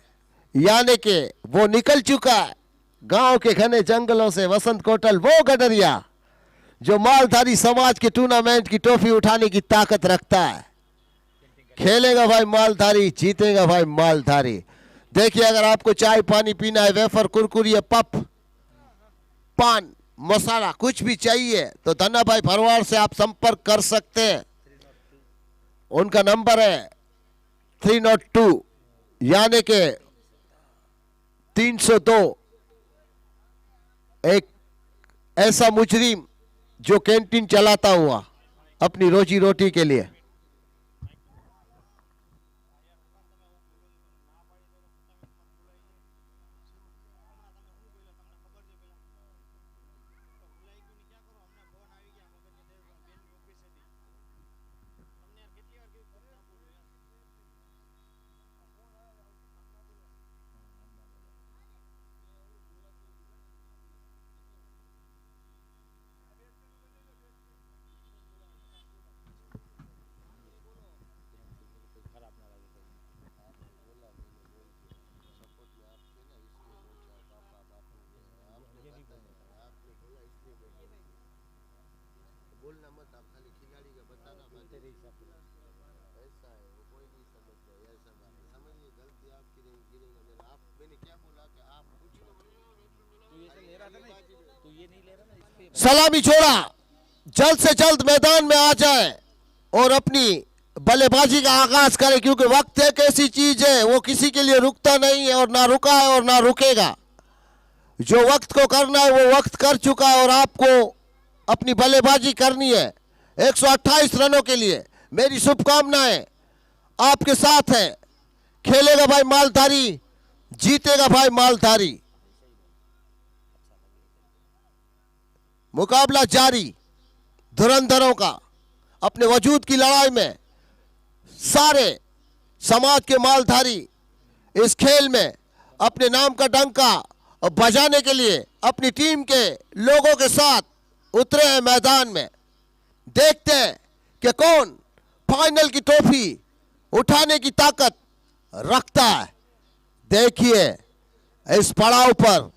यानी कि वो निकल चुका है गांव के घने जंगलों से। वसंत कोटल वो गडरिया जो मालधारी समाज के टूर्नामेंट की ट्रॉफी उठाने की ताकत रखता है। खेलेगा भाई मालधारी, जीतेगा भाई मालधारी। देखिए, अगर आपको चाय पानी पीना है, वेफर कुरकुरी पप पान मसाला कुछ भी चाहिए तो धन्ना भाई भरवाड़ से आप संपर्क कर सकते हैं। उनका नंबर है 302 यानी के 302। एक ऐसा मुजरिम जो कैंटीन चलाता हुआ अपनी रोजी रोटी के लिए। सलामी छोड़ा, जल्द से जल्द मैदान में आ जाए और अपनी बल्लेबाजी का आगाज करे, क्योंकि वक्त एक ऐसी चीज है वो किसी के लिए रुकता नहीं है और ना रुका है और ना रुकेगा। जो वक्त को करना है वो वक्त कर चुका है और आपको अपनी बल्लेबाजी करनी है। 128 रनों के लिए मेरी शुभकामनाएं आपके साथ है। खेलेगा भाई मालधारी, जीतेगा भाई मालधारी। मुकाबला जारी धुरंधरों का। अपने वजूद की लड़ाई में सारे समाज के मालधारी इस खेल में अपने नाम का डंका बजाने के लिए अपनी टीम के लोगों के साथ उतरे हैं मैदान में। देखते हैं कि कौन फाइनल की ट्रॉफी उठाने की ताकत रखता है। देखिए, इस पड़ाव पर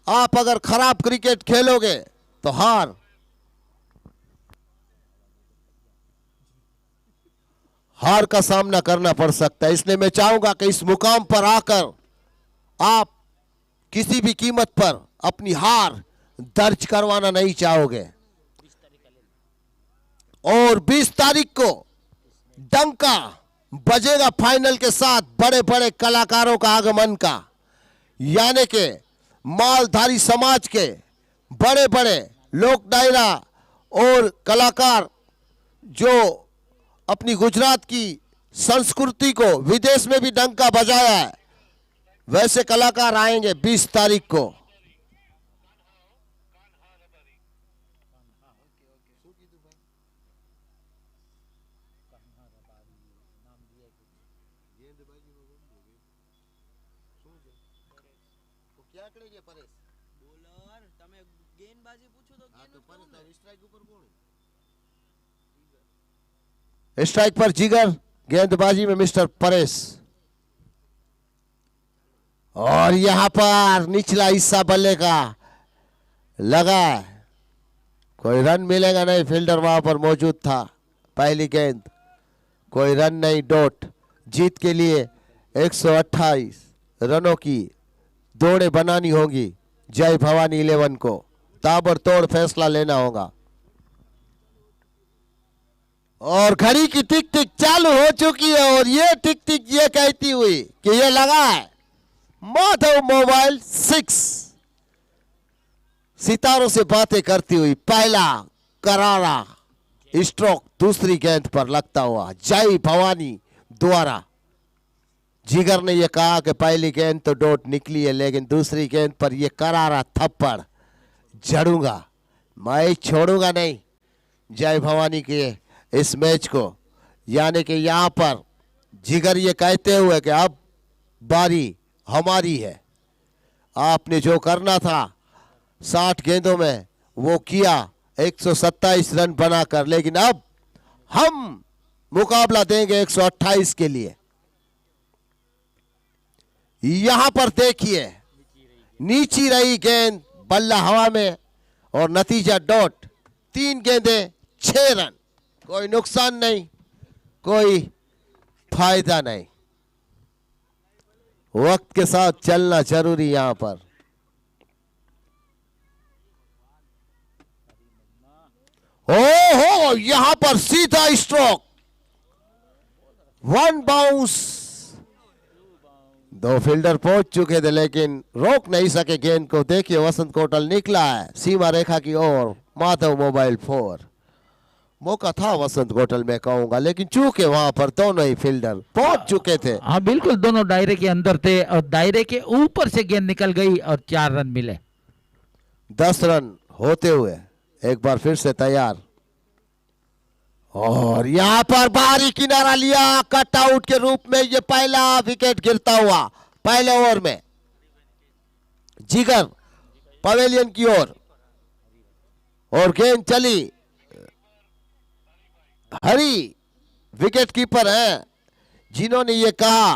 आप अगर खराब क्रिकेट खेलोगे तो हार का सामना करना पड़ सकता है। इसलिए मैं चाहूंगा कि इस मुकाम पर आकर आप किसी भी कीमत पर अपनी हार दर्ज करवाना नहीं चाहोगे। और 20 तारीख को डंका बजेगा फाइनल के साथ बड़े बड़े कलाकारों का आगमन का, यानी कि मालधारी समाज के बड़े बड़े लोक डायरा और कलाकार जो अपनी गुजरात की संस्कृति को विदेश में भी डंका बजाया है, वैसे कलाकार आएंगे 20 तारीख को। स्ट्राइक पर जिगर, गेंदबाजी में मिस्टर परेश। और यहां पर निचला हिस्सा बल्ले का लगा है, कोई रन मिलेगा नहीं। फील्डर वहां पर मौजूद था। पहली गेंद, कोई रन नहीं, डॉट। जीत के लिए 128 रनों की दौड़ें बनानी होगी जय भवानी 11 को। ताबड़तोड़ फैसला लेना होगा। और घड़ी की टिक टिक चालू हो चुकी है और ये टिक टिक ये कहती हुई कि ये लगा है माधव मोबाइल 6। सितारों से बातें करती हुई पहला करारा स्ट्रोक दूसरी गेंद पर लगता हुआ जय भवानी द्वारा। जिगर ने यह कहा कि पहली गेंद तो डॉट निकली है, लेकिन दूसरी गेंद पर यह करारा थप्पड़ जड़ूंगा, मैं छोड़ूंगा नहीं जय भवानी के इस मैच को। यानी कि यहां पर जिगर ये कहते हुए कि अब बारी हमारी है। आपने जो करना था 60 गेंदों में वो किया, 127 रन बनाकर, लेकिन अब हम मुकाबला देंगे 128 के लिए। यहां पर देखिए, नीची रही गेंद, बल्ला हवा में और नतीजा डॉट। 3 गेंदें 6 रन, कोई नुकसान नहीं, कोई फायदा नहीं। वक्त के साथ चलना जरूरी यहां पर। ओहो, यहां पर सीधा स्ट्रोक, 1 बाउंस। 2 फील्डर पहुंच चुके थे लेकिन रोक नहीं सके गेंद को। देखिए वसंत कोटल निकला है सीमा रेखा की ओर, माधव मोबाइल 4। मौका था वसंत कोटल में कहूंगा, लेकिन चूके वहां पर दोनों ही फील्डर पहुंच चुके थे। हाँ बिल्कुल, दोनों दायरे के अंदर थे और दायरे के ऊपर से गेंद निकल गई और 4 रन मिले। 10 रन होते हुए एक बार फिर से तैयार, और यहां पर बाहरी किनारा लिया कट आउट के रूप में। ये पहला विकेट गिरता हुआ पहले ओवर में। जिगर पवेलियन की ओर और गेंद चली। हरी विकेट कीपर हैं जिन्होंने ये कहा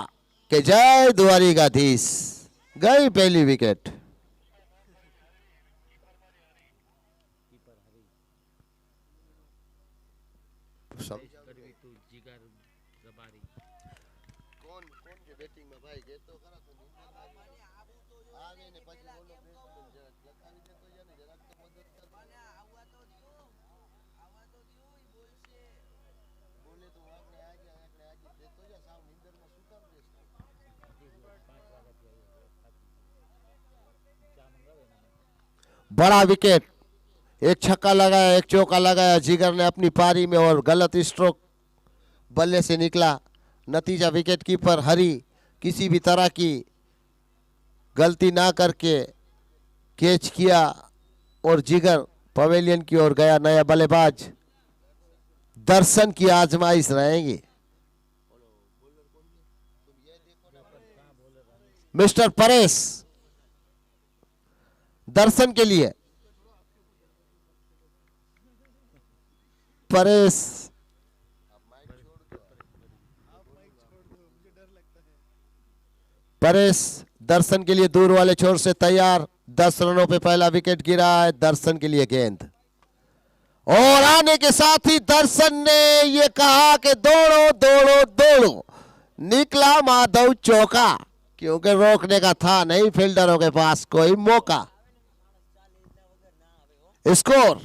कि जय द्वारिकाधीश। गई पहली विकेट। बड़ा विकेट, एक छक्का लगाया, एक चौका लगाया जिगर ने अपनी पारी में और गलत स्ट्रोक बल्ले से निकला। नतीजा विकेट कीपर हरी किसी भी तरह की गलती ना करके कैच किया और जिगर पवेलियन की ओर गया। नया बल्लेबाज दर्शन की आजमाइश रहेगी। मिस्टर परेश दर्शन के लिए। परेश दर्शन के लिए दूर वाले छोर से तैयार। 10 रनों पे पहला विकेट गिरा है दर्शन के लिए। गेंद और आने के साथ ही दर्शन ने ये कहा कि दौड़ो दौड़ो दौड़ो। निकला माधव चौका, क्योंकि रोकने का था नहीं फील्डरों के पास कोई मौका। Score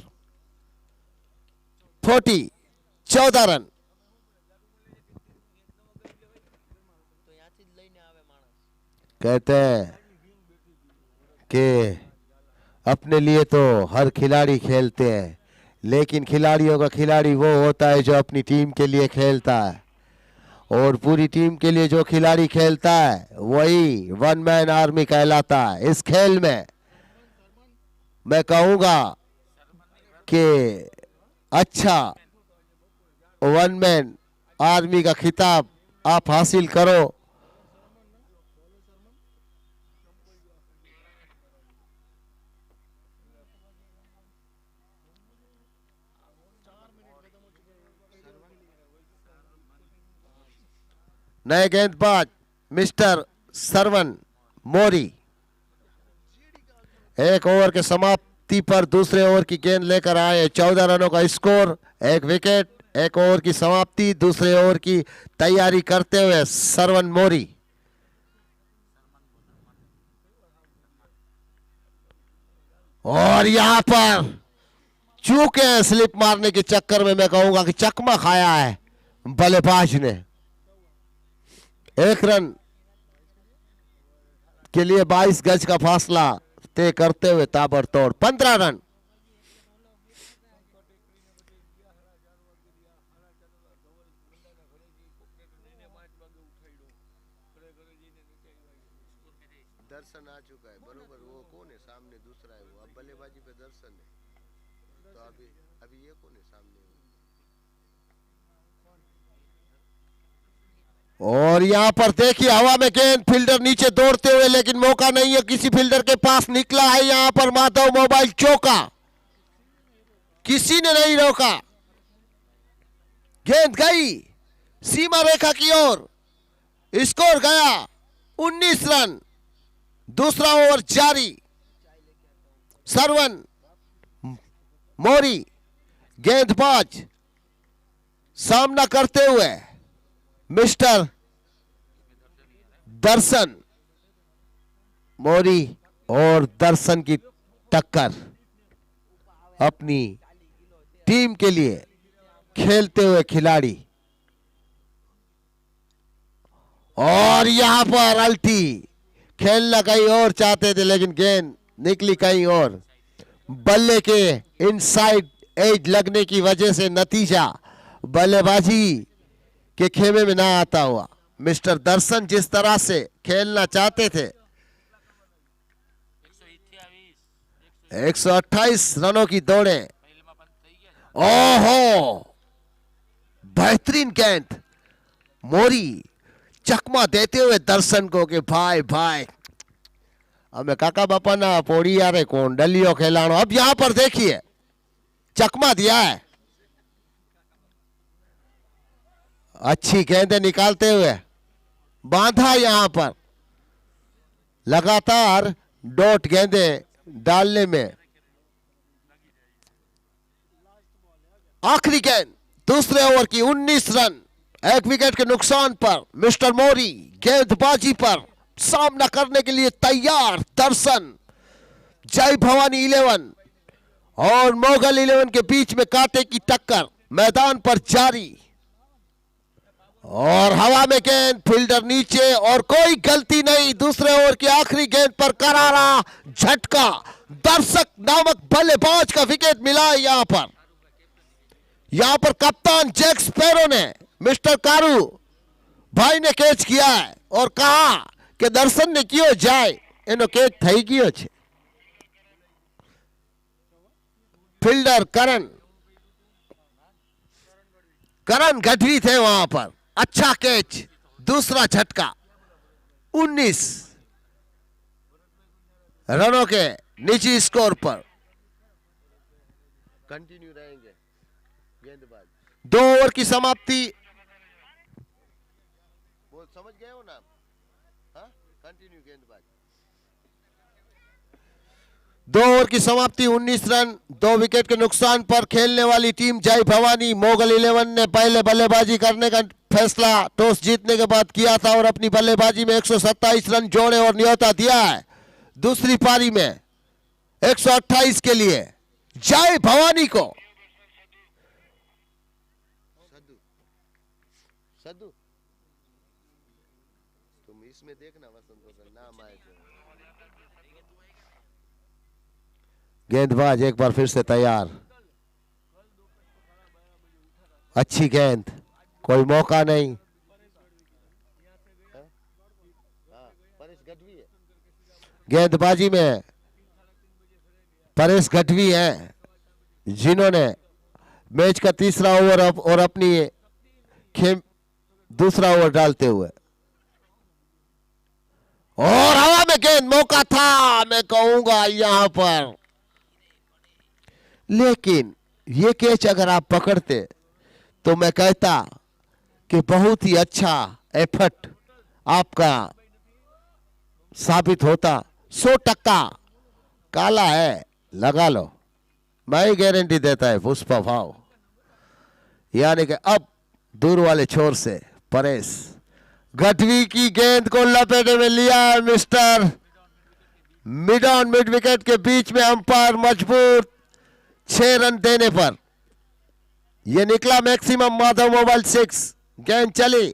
40, 14 run. कहते हैं कि अपने लिए तो हर खिलाड़ी खेलते हैं, लेकिन खिलाड़ियों का खिलाड़ी वो होता है जो अपनी टीम के लिए खेलता है, और पूरी टीम के लिए जो खिलाड़ी खेलता है वही 1 मैन आर्मी कहलाता है। इस खेल में मैं कहूंगा कि अच्छा 1 मैन आर्मी का खिताब आप हासिल करो। नए गेंदबाज मिस्टर सरवन मोरी। 1 ओवर के समाप्ति पर दूसरे ओवर की गेंद लेकर आए। 14 रनों का स्कोर, 1 विकेट। 1 ओवर की समाप्ति, दूसरे ओवर की तैयारी करते हुए सरवन मोरी। और यहां पर चूके स्लिप मारने के चक्कर में मैं कहूंगा कि चकमा खाया है बल्लेबाज ने। 1 रन के लिए 22 गज का फासला तय करते हुए ताबड़तोड़ 15 रन। दर्शन आ चुका है बरोबर। वो कौन है सामने? दूसरा है वो। अब बल्लेबाजी पे दर्शन है, तो अभी ये कौन है सामने? और यहां पर देखिए हवा में गेंद, फील्डर नीचे दौड़ते हुए, लेकिन मौका नहीं है किसी फील्डर के पास। निकला है यहां पर माधव मोबाइल चौका, किसी ने नहीं रोका। गेंद गई सीमा रेखा की ओर, स्कोर गया 19 रन। दूसरा ओवर जारी। सरवन मोरी गेंदबाज सामना करते हुए मिस्टर दर्शन। मोरी और दर्शन की टक्कर अपनी टीम के लिए खेलते हुए खिलाड़ी। और यहां पर अल्टी, खेलना कहीं और चाहते थे लेकिन गेंद निकली कहीं और। बल्ले के इनसाइड एज लगने की वजह से नतीजा बल्लेबाजी के खेमे में ना आता हुआ। मिस्टर दर्शन जिस तरह से खेलना चाहते थे, 128 रनों की दौड़े। ओहो, बेहतरीन गेंद। मोरी चकमा देते हुए दर्शन को कि भाई भाई हमें काका बापा ना पोड़ी यारे कौन डलियो खेलानो। अब यहां पर देखिए चकमा दिया है, अच्छी गेंदें निकालते हुए बांधा। यहां पर लगातार डॉट गेंदें डालने में। आखिरी गेंद दूसरे ओवर की 19 रन, 1 विकेट के नुकसान पर मिस्टर मोरी गेंदबाजी पर सामना करने के लिए तैयार। दर्शन, जय भवानी 11 और मोगल 11 के बीच में कांटे की टक्कर मैदान पर जारी। और हवा में गेंद, फील्डर नीचे और कोई गलती नहीं। दूसरे ओवर की आखिरी गेंद पर करारा झटका, दर्शक नामक बल्लेबाज का विकेट मिला है। यहां पर कप्तान जैक स्पैरो ने, मिस्टर कारू भाई ने कैच किया है और कहा कि दर्शन ने कियो जाए एनो कैच થઈ ગયો છે। फील्डर करण गढ़वी थे वहां पर। अच्छा कैच, दूसरा झटका। 19 रनों के निजी स्कोर पर कंटिन्यू रहेंगे गेंदबाज। 2 ओवर की समाप्ति। बोल समझ गए हो ना? हाँ, कंटिन्यू गेंदबाज। 2 ओवर की समाप्ति, 19 रन, 2 विकेट के नुकसान पर खेलने वाली टीम जय भवानी मोगल 11 ने पहले बल्लेबाजी करने का फैसला टॉस जीतने के बाद किया था और अपनी बल्लेबाजी में 127 रन जोड़े और न्योता दिया है। दूसरी पारी में 128 के लिए जय भवानी को। सद्दू तुम इसमें देखना वसंत नाम आए। गेंदबाज एक बार फिर से तैयार। अच्छी गेंद, कोई मौका नहीं। गेंदबाजी में परेश गढ़वी हैं जिन्होंने मैच का तीसरा ओवर और अपनी दूसरा ओवर डालते हुए। और हवा में गेंद, मौका था मैं कहूंगा यहां पर, लेकिन ये कैच अगर आप पकड़ते तो मैं कहता कि बहुत ही अच्छा एफर्ट आपका साबित होता। 100% काला है, लगा लो, मैं ही गारंटी देता है पुष्पा भाव। यानी कि अब दूर वाले छोर से परेश गढ़वी की गेंद को लपेटे में लिया है mister mid on mid wicket के बीच में। अंपायर मजबूर 6 रन देने पर यह निकला मैक्सिमम माधव मोबाइल 6। गेंद चली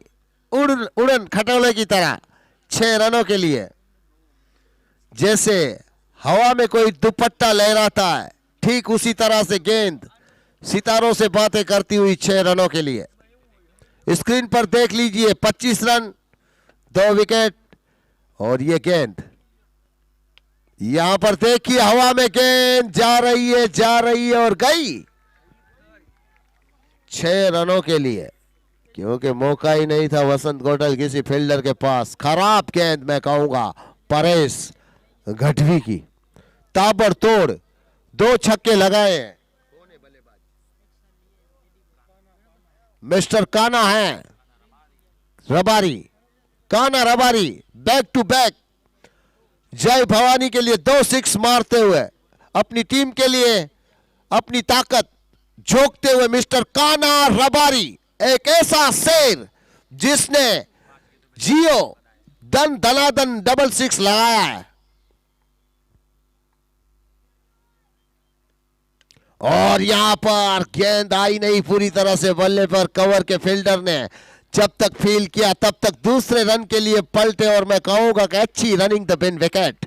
उड़न खटोले की तरह 6 रनों के लिए। जैसे हवा में कोई दुपट्टा लहराता है, ठीक उसी तरह से गेंद सितारों से बातें करती हुई 6 रनों के लिए। स्क्रीन पर देख लीजिए 25 रन, 2 विकेट और ये गेंद। यहां पर देखिए हवा में गेंद जा रही है और गई 6 रनों के लिए। क्योंकि मौका ही नहीं था वसंत कोटल किसी फील्डर के पास। खराब गेंद मैं कहूंगा परेश गढ़वी की, ताबड़तोड़ 2 छक्के लगाए हैं। मिस्टर काना है रबारी, काना रबारी बैक टू बैक जय भवानी के लिए 2 सिक्स मारते हुए अपनी टीम के लिए अपनी ताकत झोंकते हुए मिस्टर काना रबारी, एक ऐसा शेर जिसने जियो दन दनादन डबल सिक्स लगाया है। और यहां पर गेंद आई नहीं पूरी तरह से बल्ले पर। कवर के फील्डर ने जब तक फील किया तब तक दूसरे रन के लिए पलटे और मैं कहूंगा कि अच्छी रनिंग द बिन विकेट,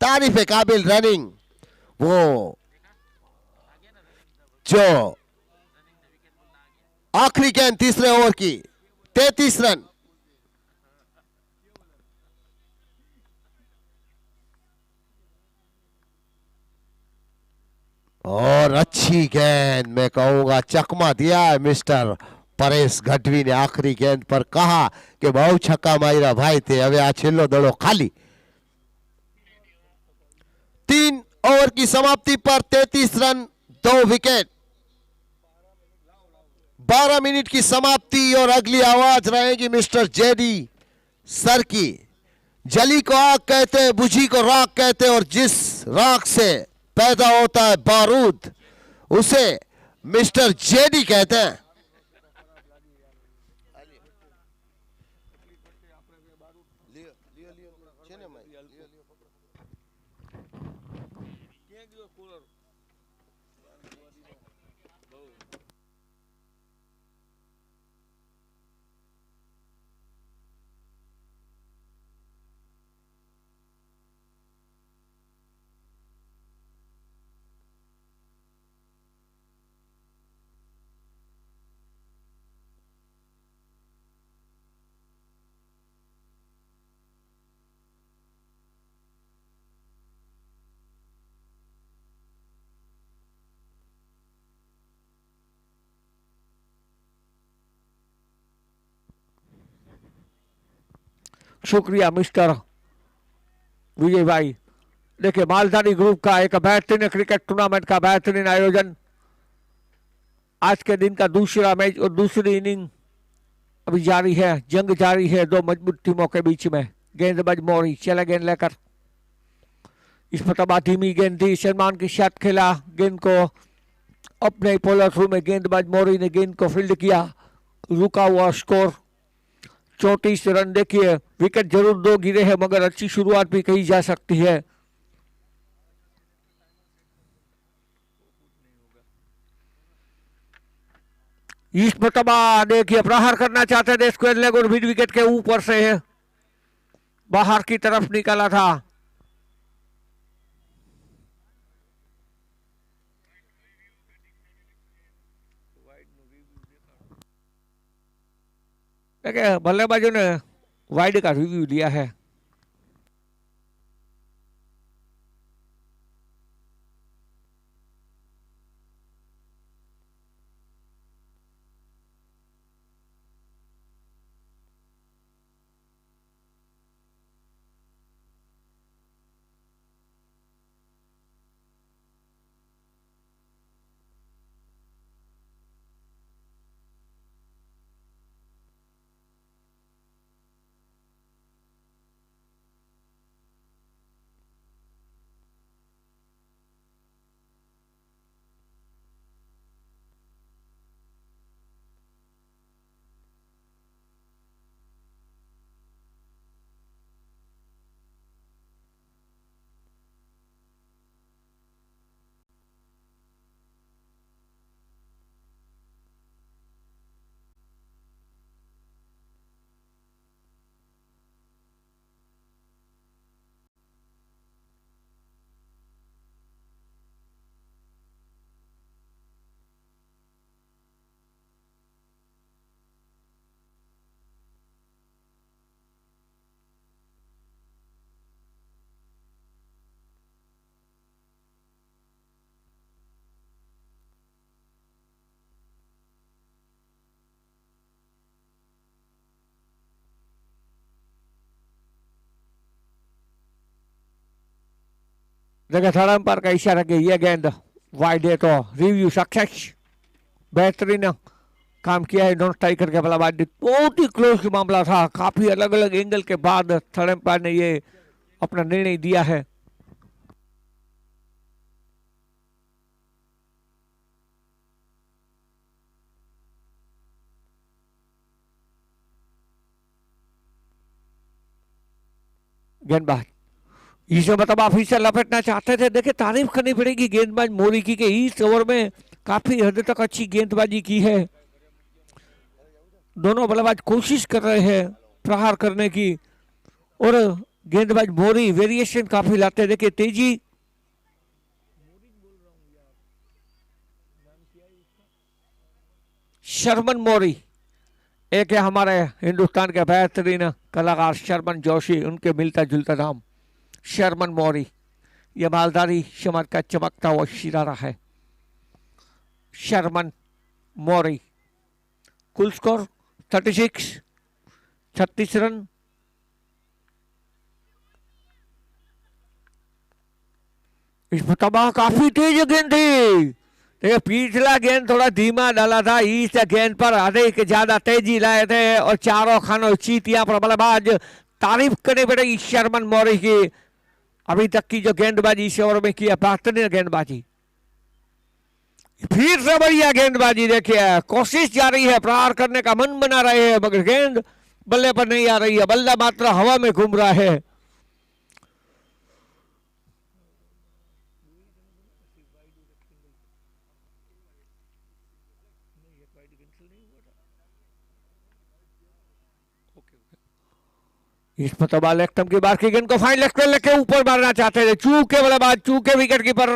तारीफ काबिल रनिंग। वो जो आखिरी गेंद तीसरे ओवर की 33 रन। और अच्छी गेंद मैं कहूंगा चकमा दिया है मिस्टर परेश गढ़वी ने। आखिरी गेंद पर कहा कि बहु छक्का मारा भाई थे, હવે આ છેલ્લો દડો खाली। 3 ओवर की समाप्ति पर 33 रन 2 विकेट। 12 मिनट की समाप्ति और अगली आवाज रहेगी मिस्टर जेडी सर की। जली को आग कहते हैं, बुझी को राख कहते हैं, और जिस राख से पैदा होता है बारूद उसे मिस्टर जेडी कहते हैं। शुक्रिया मिस्टर विजय भाई। देखिए मालधारी ग्रुप का एक बेहतरीन क्रिकेट टूर्नामेंट का बेहतरीन आयोजन। आज के दिन का दूसरा मैच और दूसरी इनिंग अभी जारी है, जंग जारी है 2 मजबूत टीमों के बीच में। गेंदबाज मोरी चला गेंद लेकर, इस पर धीमी गेंद थी, सलमान के साथ खेला गेंद को अपने पोलर थ्रू में। गेंदबाज मोरी ने गेंद को फील्ड किया, रुका हुआ स्कोर 34 रन। देखिए विकेट जरूर 2 गिरे हैं मगर अच्छी शुरुआत भी कही जा सकती है। इस मतबा देखिए प्रहार करना चाहते थे, स्क्वायर लेग और मिड विकेट के ऊपर से है, बाहर की तरफ निकाला था। देखिए बल्लेबाजों ने वाइड का रिव्यू दिया है। देखिए थर्ड अंपायर का इशारा कि यह गेंद वाइड है तो रिव्यू सक्सेस। बेहतरीन काम किया है नॉन स्ट्राइकर के बल्लेबाज। बहुत ही क्लोज मामला था, काफी अलग अलग एंगल के बाद थर्ड अंपायर ने ये अपना निर्णय दिया है। गेंदबाज इस मतलब आप इसे लपेटना चाहते थे। देखिए तारीफ करनी पड़ेगी गेंदबाज मोरी की कि इस ओवर में काफी हद तक अच्छी गेंदबाजी की है। दोनों बल्लेबाज कोशिश कर रहे हैं प्रहार करने की और गेंदबाज मोरी वेरिएशन काफी लाते हैं। देखिए तेजी शर्मन मोरी एक है हमारे हिंदुस्तान के बेहतरीन कलाकार शर्मन जोशी, उनके मिलता जुलता नाम शर्मन मोरी। यह मालधारी शमर का चमकता हुआ सितारा है शर्मन मोरी। कुल स्कोर 36 रन। इस तबाह काफी तेज गेंद थी। देखिए पिछला गेंद थोड़ा धीमा डाला था, इस गेंद पर अधिक ज्यादा तेजी लाए थे और चारों खानों चीतियां पर बल्लेबाज तारीफ करनी पड़ेगी शर्मन मोरी की। अभी तक की जो गेंदबाजी इस ओवर में किया बेहतरीन गेंदबाजी। फिर से बढ़िया गेंदबाजी। देखिए कोशिश जारी है, प्रहार करने का मन बना रहे हैं मगर गेंद बल्ले पर नहीं आ रही है, बल्ला मात्र हवा में घूम रहा है। इस मतलब लेफ्ट की बार की गेंद को फाइन लेफ्ट लेके ऊपर मारना चाहते थे, चूके बल्लेबाज, चूके विकेट कीपर।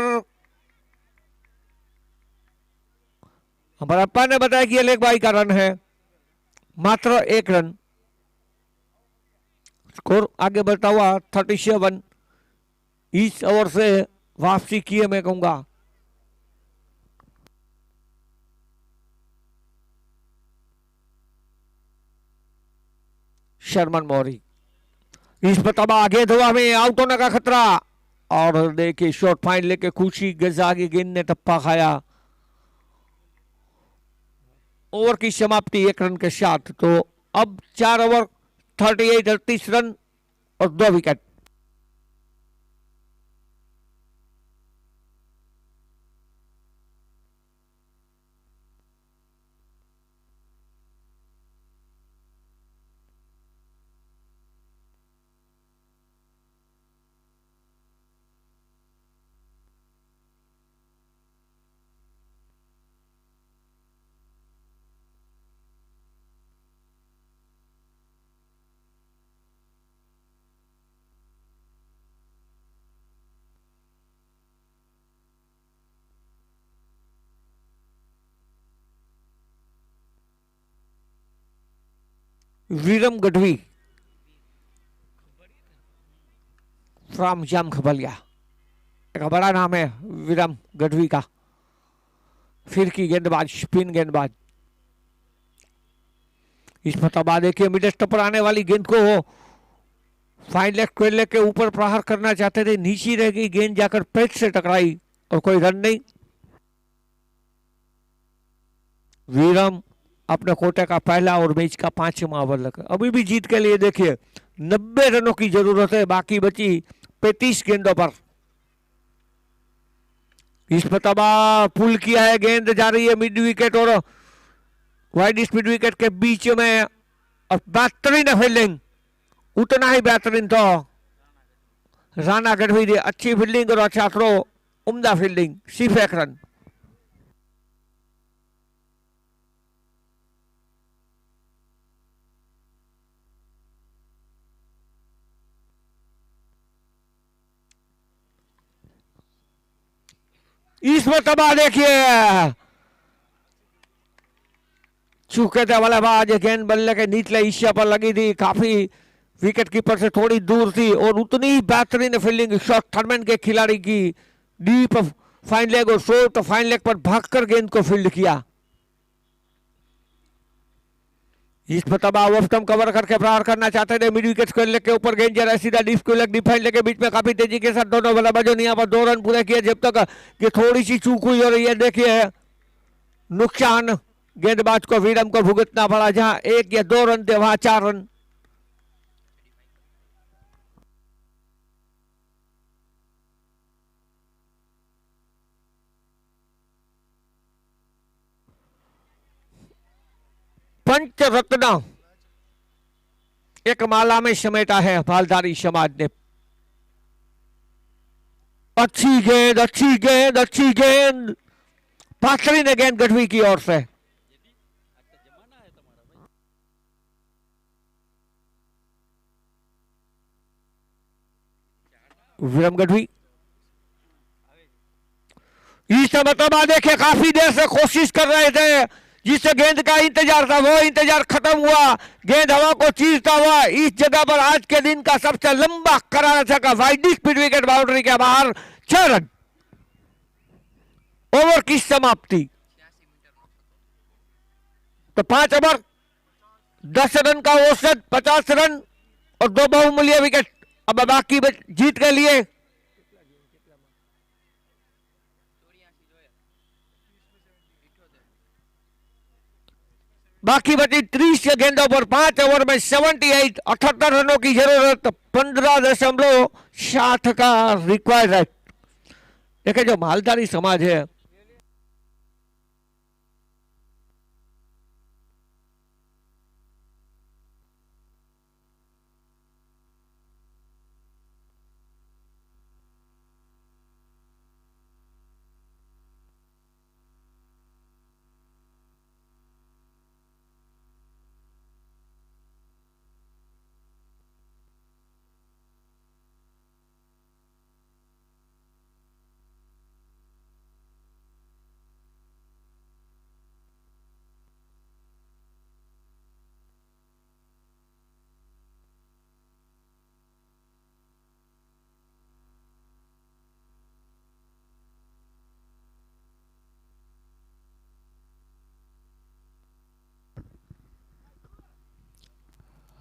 हमारा अप्पा ने बताया कि ये लेग बाई का रन है, मात्र 1 रन। स्कोर आगे बढ़ता हुआ 37। इस ओवर से वापसी की है मैं कहूंगा। शर्मन मौरी इस पर तबाह आगे धोआ में आउट होने का खतरा और देखिए शॉट फाइन लेके खुशी गजा की गेंद ने टप्पा खाया। ओवर की समाप्ति 1 रन के साथ। तो अब 4 ओवर 38 रन और 2 विकेट। वीरम गढ़वी फ्रॉम जाम खबलिया, एक बड़ा नाम है वीरम गढ़वी का। फिर की गेंदबाज, स्पिन गेंदबाज। इस मतलब देखिए मिड स्टंप पर आने वाली गेंद को फाइन लेग को लेके ऊपर प्रहार करना चाहते थे, नीचे रह गई गेंद, जाकर पेट से टकराई और कोई रन नहीं। वीरम अपने कोटे का पहला और मैच का 5वां ओवर लगा। अभी भी जीत के लिए देखिए 90 रनों की जरूरत है, बाकी बची 35 गेंदों पर। इस मतबा पुल किया है, गेंद जा रही है मिड विकेट और वाइड स्पीड विकेट के बीच में और बेहतरीन फील्डिंग, उतना ही बेहतरीन तो राणा गढ़वी ने अच्छी फील्डिंग और अच्छा थ्रो, उम्दा फील्डिंग, सिर्फ 1 रन। इस मतबा देखिए चूके थे बल्लेबाज, गेंद बल्ले के निचले हिस्से पर लगी थी, काफी विकेट कीपर से थोड़ी दूर थी और उतनी ही बेहतरीन फील्डिंग शॉर्ट टर्मेंट के खिलाड़ी की, डीप फाइन लेग और शॉर्ट फाइन लेग पर भागकर गेंद को फील्ड किया। इस पर तबाह ऑफ स्टंप कवर करके प्रहार करना चाहते थे। मिड विकेट को लेके ऊपर गेंद जरा सीधा डीप को लेग डिफेंड लेके बीच में काफी तेजी के साथ दोनों बल्लेबाजों ने यहाँ पर 2 रन पूरे किए जब तक कि थोड़ी सी चूक हुई और ये देखिए नुकसान गेंदबाज को विडम को भुगतना पड़ा। जहां 1 या 2 रन थे वहां 4 रन। पंचरत्न एक माला में समेटा है मालधारी समाज ने। अच्छी गेंद अच्छी गेंद अच्छी गेंद, पाथरी ने गेंद गढ़वी की ओर से। विरम गढ़वी इस समय तबा देखे काफी देर से कोशिश कर रहे थे, जिससे गेंद का इंतजार था वो इंतजार खत्म हुआ। गेंद हवा को चीरता हुआ इस जगह पर आज के दिन का सबसे लंबा करारा छक्का वाइड स्पीड विकेट बाउंड्री के बाहर 6 रन। ओवर की समाप्ति। तो 5 ओवर 10 रन का औसत 50 रन और 2 बहुमूल्य विकेट अब बाकी जीत के लिए। बाकी बची 30 गेंदों पर 5 ओवर में 78 रनों की जरूरत, 15.7 का रिक्वायर्ड है। देखिए जो मालधारी समाज है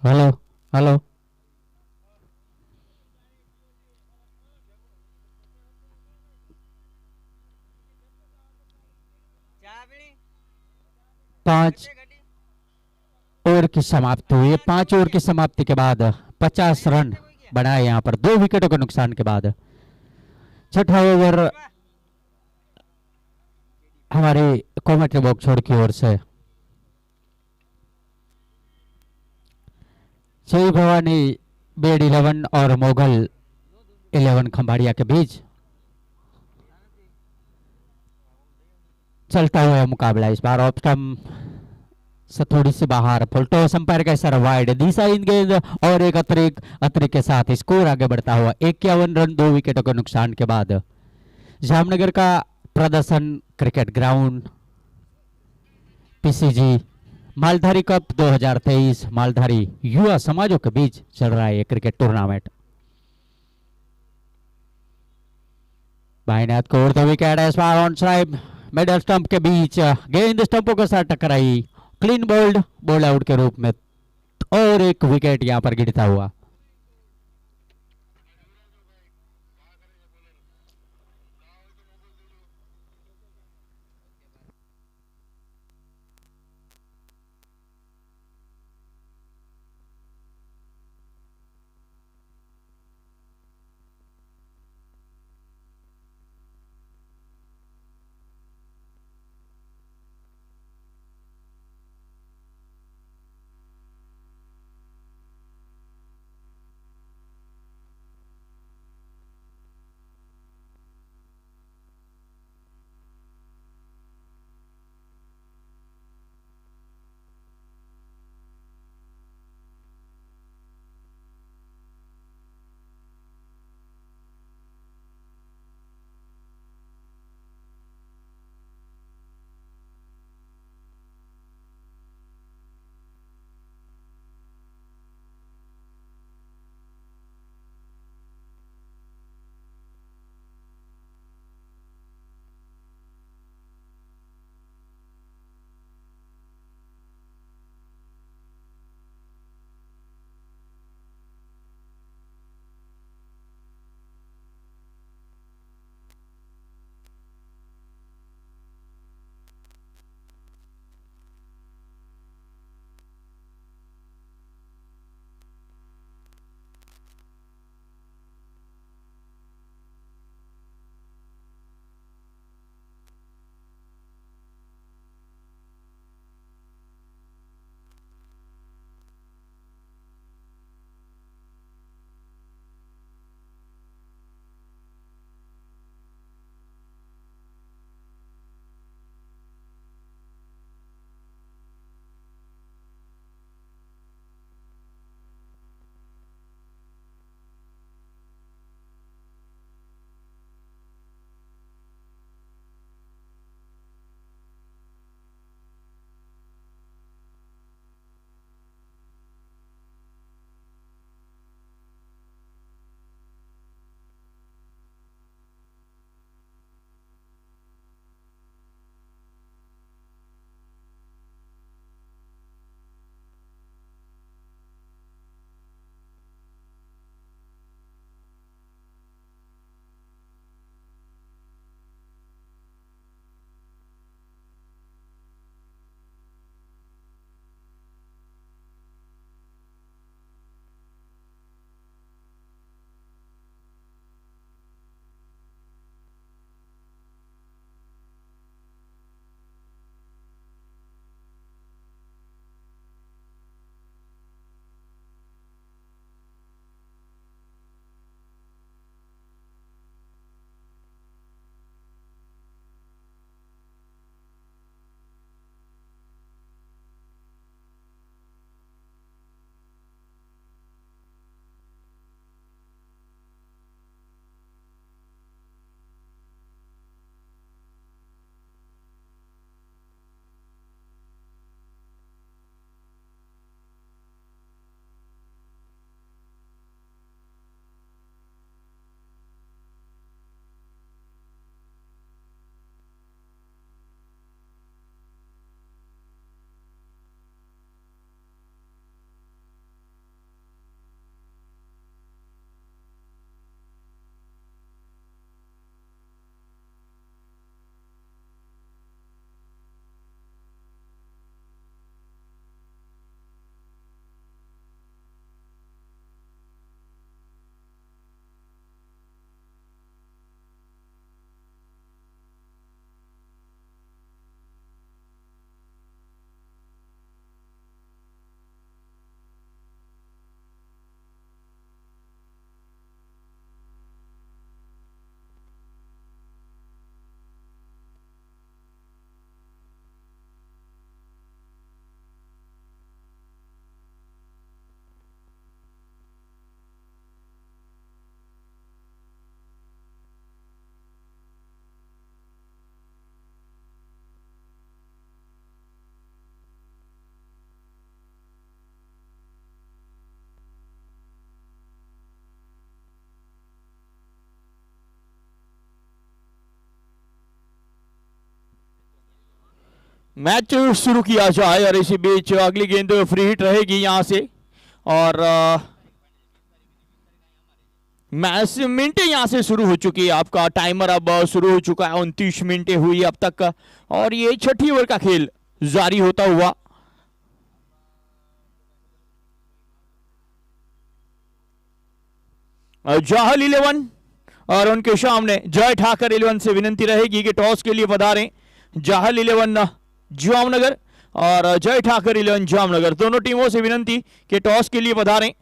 हेलो हेलो पांच ओवर की समाप्ति हुई है। 5 ओवर की समाप्ति के बाद 50 रन बनाए यहाँ पर 2 विकेटों के नुकसान के बाद। छठा ओवर हमारे कॉमेंट्री बॉक्स छोड़ की ओर से जय भवानी बेड 11 और मोगल 11 खंभाड़िया के बीच चलता हुआ मुकाबला। इस बार ऑफ स्टंप से थोड़ी सी बाहर, फुलटो अंपायर का इशारा वाइड, दिशा इन गेंद और एक अतिरिक्त के साथ स्कोर आगे बढ़ता हुआ 51 रन 2 विकेटों के नुकसान के बाद। जामनगर का प्रदर्शन cricket ground PCG Maldhari cup 2023 Maldhari युवा समाजों के बीच चल रहा है ये क्रिकेट टूर्नामेंट। बाईनाथ को उड़ता विकेट इस बार ऑन स्ट्राइक मिडल स्टंप के बीच, गेंद स्टंपों के साथ टकराई, क्लीन बोल्ड बॉल आउट के रूप में और एक विकेट यहां पर गिरता हुआ। मैच शुरू किया जाए और इसी बीच अगली गेंद फ्री हिट रहेगी यहां से और मैच मिनटें यहां से शुरू हो चुकी है। आपका टाइमर अब शुरू हो चुका है, 29 मिनटें हुई अब तक और ये छठी ओवर का खेल जारी होता हुआ। जाहल 11 और उनके सामने जय ठाकर 11 से विनती रहेगी कि टॉस के लिए पधारें। जाहल 11 जामनगर और जय ठाकर 11 जामनगर, दोनों टीमों से विनती कि टॉस के लिए पधारें।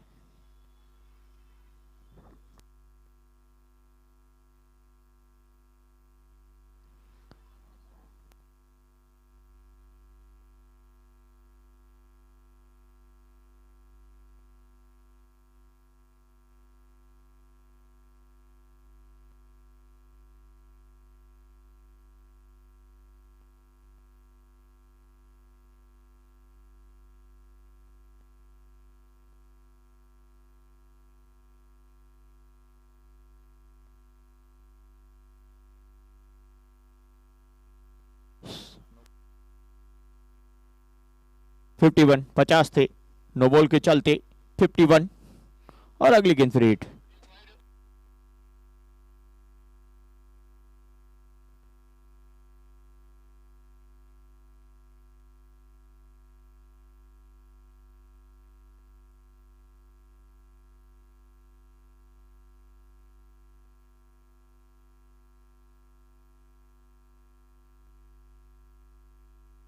फिफ्टी 50 थे, नो बॉल के चलते 51 और अगली गेंद free hit.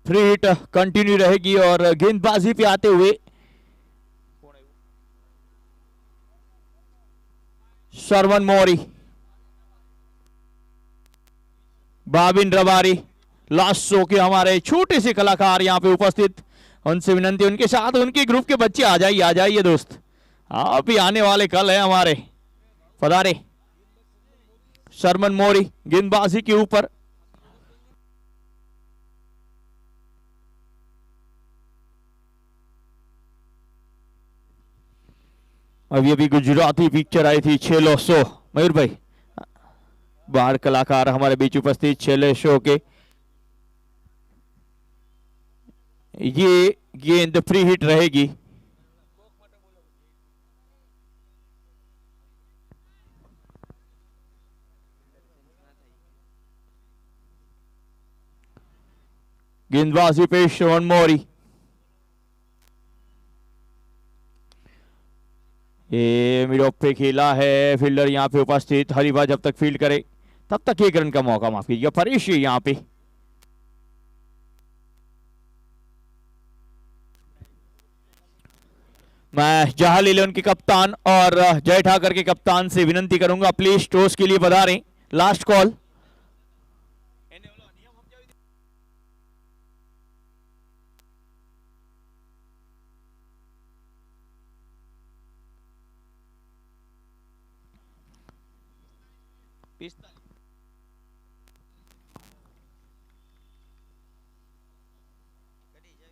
Free hit continue रहेगी और गेंदबाजी पे आते हुए सरवन मौरी, बाबिन रबारी, लास्ट शो के हमारे छोटे से कलाकार यहाँ पे उपस्थित, उनसे विनंती उनके साथ उनके ग्रुप के बच्चे आ जाइए दोस्त, आप ही आने वाले कल है हमारे, पधारे। सरवन मौरी गेंदबाजी के ऊपर, अभी गुजराती पिक्चर आई थी छेलो शो, मयूर भाई बाहर कलाकार हमारे बीच उपस्थित छेले शो के। ये गेंद फ्री हिट रहेगी। गेंदबाजी पे श्रवण मौरी, ये मिड ऑफ पे खेला है, फील्डर यहाँ पे उपस्थित, हरिभा जब तक फील्ड करे तब तक 1 रन का मौका, माफ कीजिए परेश यहाँ पे। मैं जाहल 11 के कप्तान और जय ठाकर के कप्तान से विनंती करूंगा प्लीज टॉस के लिए पधारें। Last call.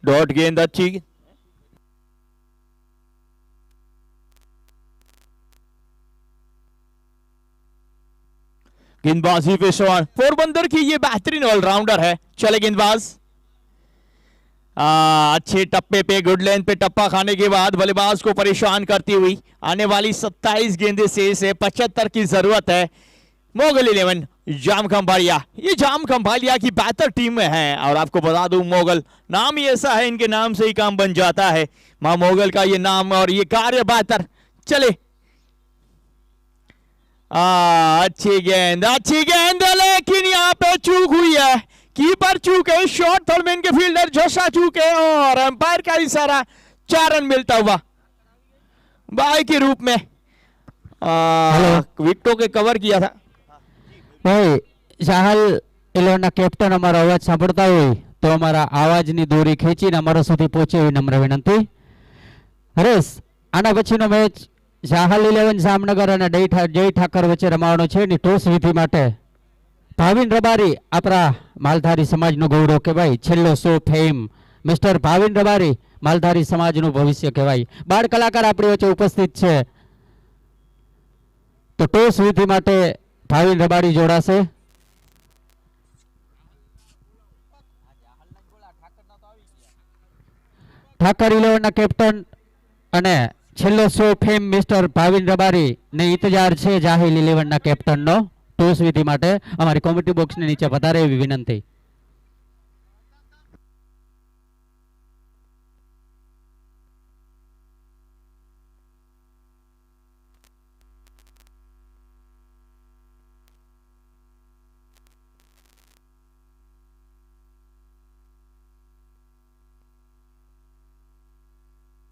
डॉट गेंद अच्छी, गेंदबाजी पे सवाल, पोरबंदर की ये बेहतरीन ऑलराउंडर है, चले गेंदबाज। अच्छे टप्पे पे गुड लेंथ पे टप्पा खाने के बाद बल्लेबाज को परेशान करती हुई आने वाली 27 गेंदे से 75 की जरूरत है। मोगल 11 जाम खंभालिया, ये जाम खंभालिया की बेहतर टीम में है और आपको बता दूं मोगल नाम ही ऐसा है, इनके नाम से ही काम बन जाता है। मां मोगल का ये नाम और ये कार्य बेहतर। चले अच्छी गेंद लेकिन यहाँ पे चूक हुई है, कीपर चूके, शॉट थर्डमैन के फील्डर जोशा चूके और अंपायर का इशारा, 4 रन मिलता हुआ बाई के रूप में। विकेटों के कवर किया था भाई। જાહલ 11 કેપ્ટન અમારો અવાજ સાંભળતા હોય તો અમારા અવાજની દોરી ખેંચીને અમારા સુધી પહોંચે એવી નમ્ર વિનંતી। હરેશ, આના પછીનો મેચ જાહલ 11 જામનગર અને જય ઠાકર વચ્ચે રમાવાનો છે ની ટોસ વિધિ માટે ભાવિન રબારી, આપણા માલધારી સમાજનું ગૌરવ કહેવાય, Chhello show fame mister Bhavin Rabari, Maldhari સમાજનું ભવિષ્ય કહેવાય, બાળ કલાકાર આપણી વચ્ચે ઉપસ્થિત છે। તો ટોસ વિધિ માટે ભાવિન રબારી જોડાશે। ઠાકર 11 ના કેપ્ટન અને Chhello show fame mister Bhavin Rabari ને ઇંતજાર છે જાહિલ 11 ના કેપ્ટન નો ટોસ વિધિ માટે અમારી કોમેન્ટ્રી બોક્સ ની નીચે પધારે એવી વિનંતી.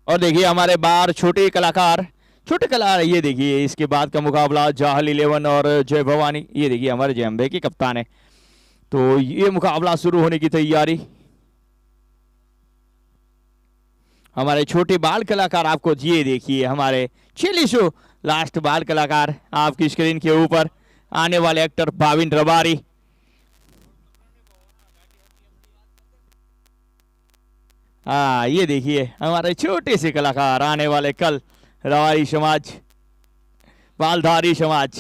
और देखिए हमारे बाहर छोटे कलाकार ये देखिए इसके बाद का मुकाबला जाहल 11 और जय भवानी. ये देखिए हमारे जय अम्बे के कप्तान है. तो ये मुकाबला शुरू होने की तैयारी. हमारे छोटे बाल कलाकार आपको ये देखिए हमारे चिली शो लास्ट बाल कलाकार आपकी स्क्रीन के ऊपर आने वाले एक्टर भाविन रबारी. हाँ ये देखिए हमारे छोटे से कलाकार आने वाले कल रवारी समाज बालधारी समाज.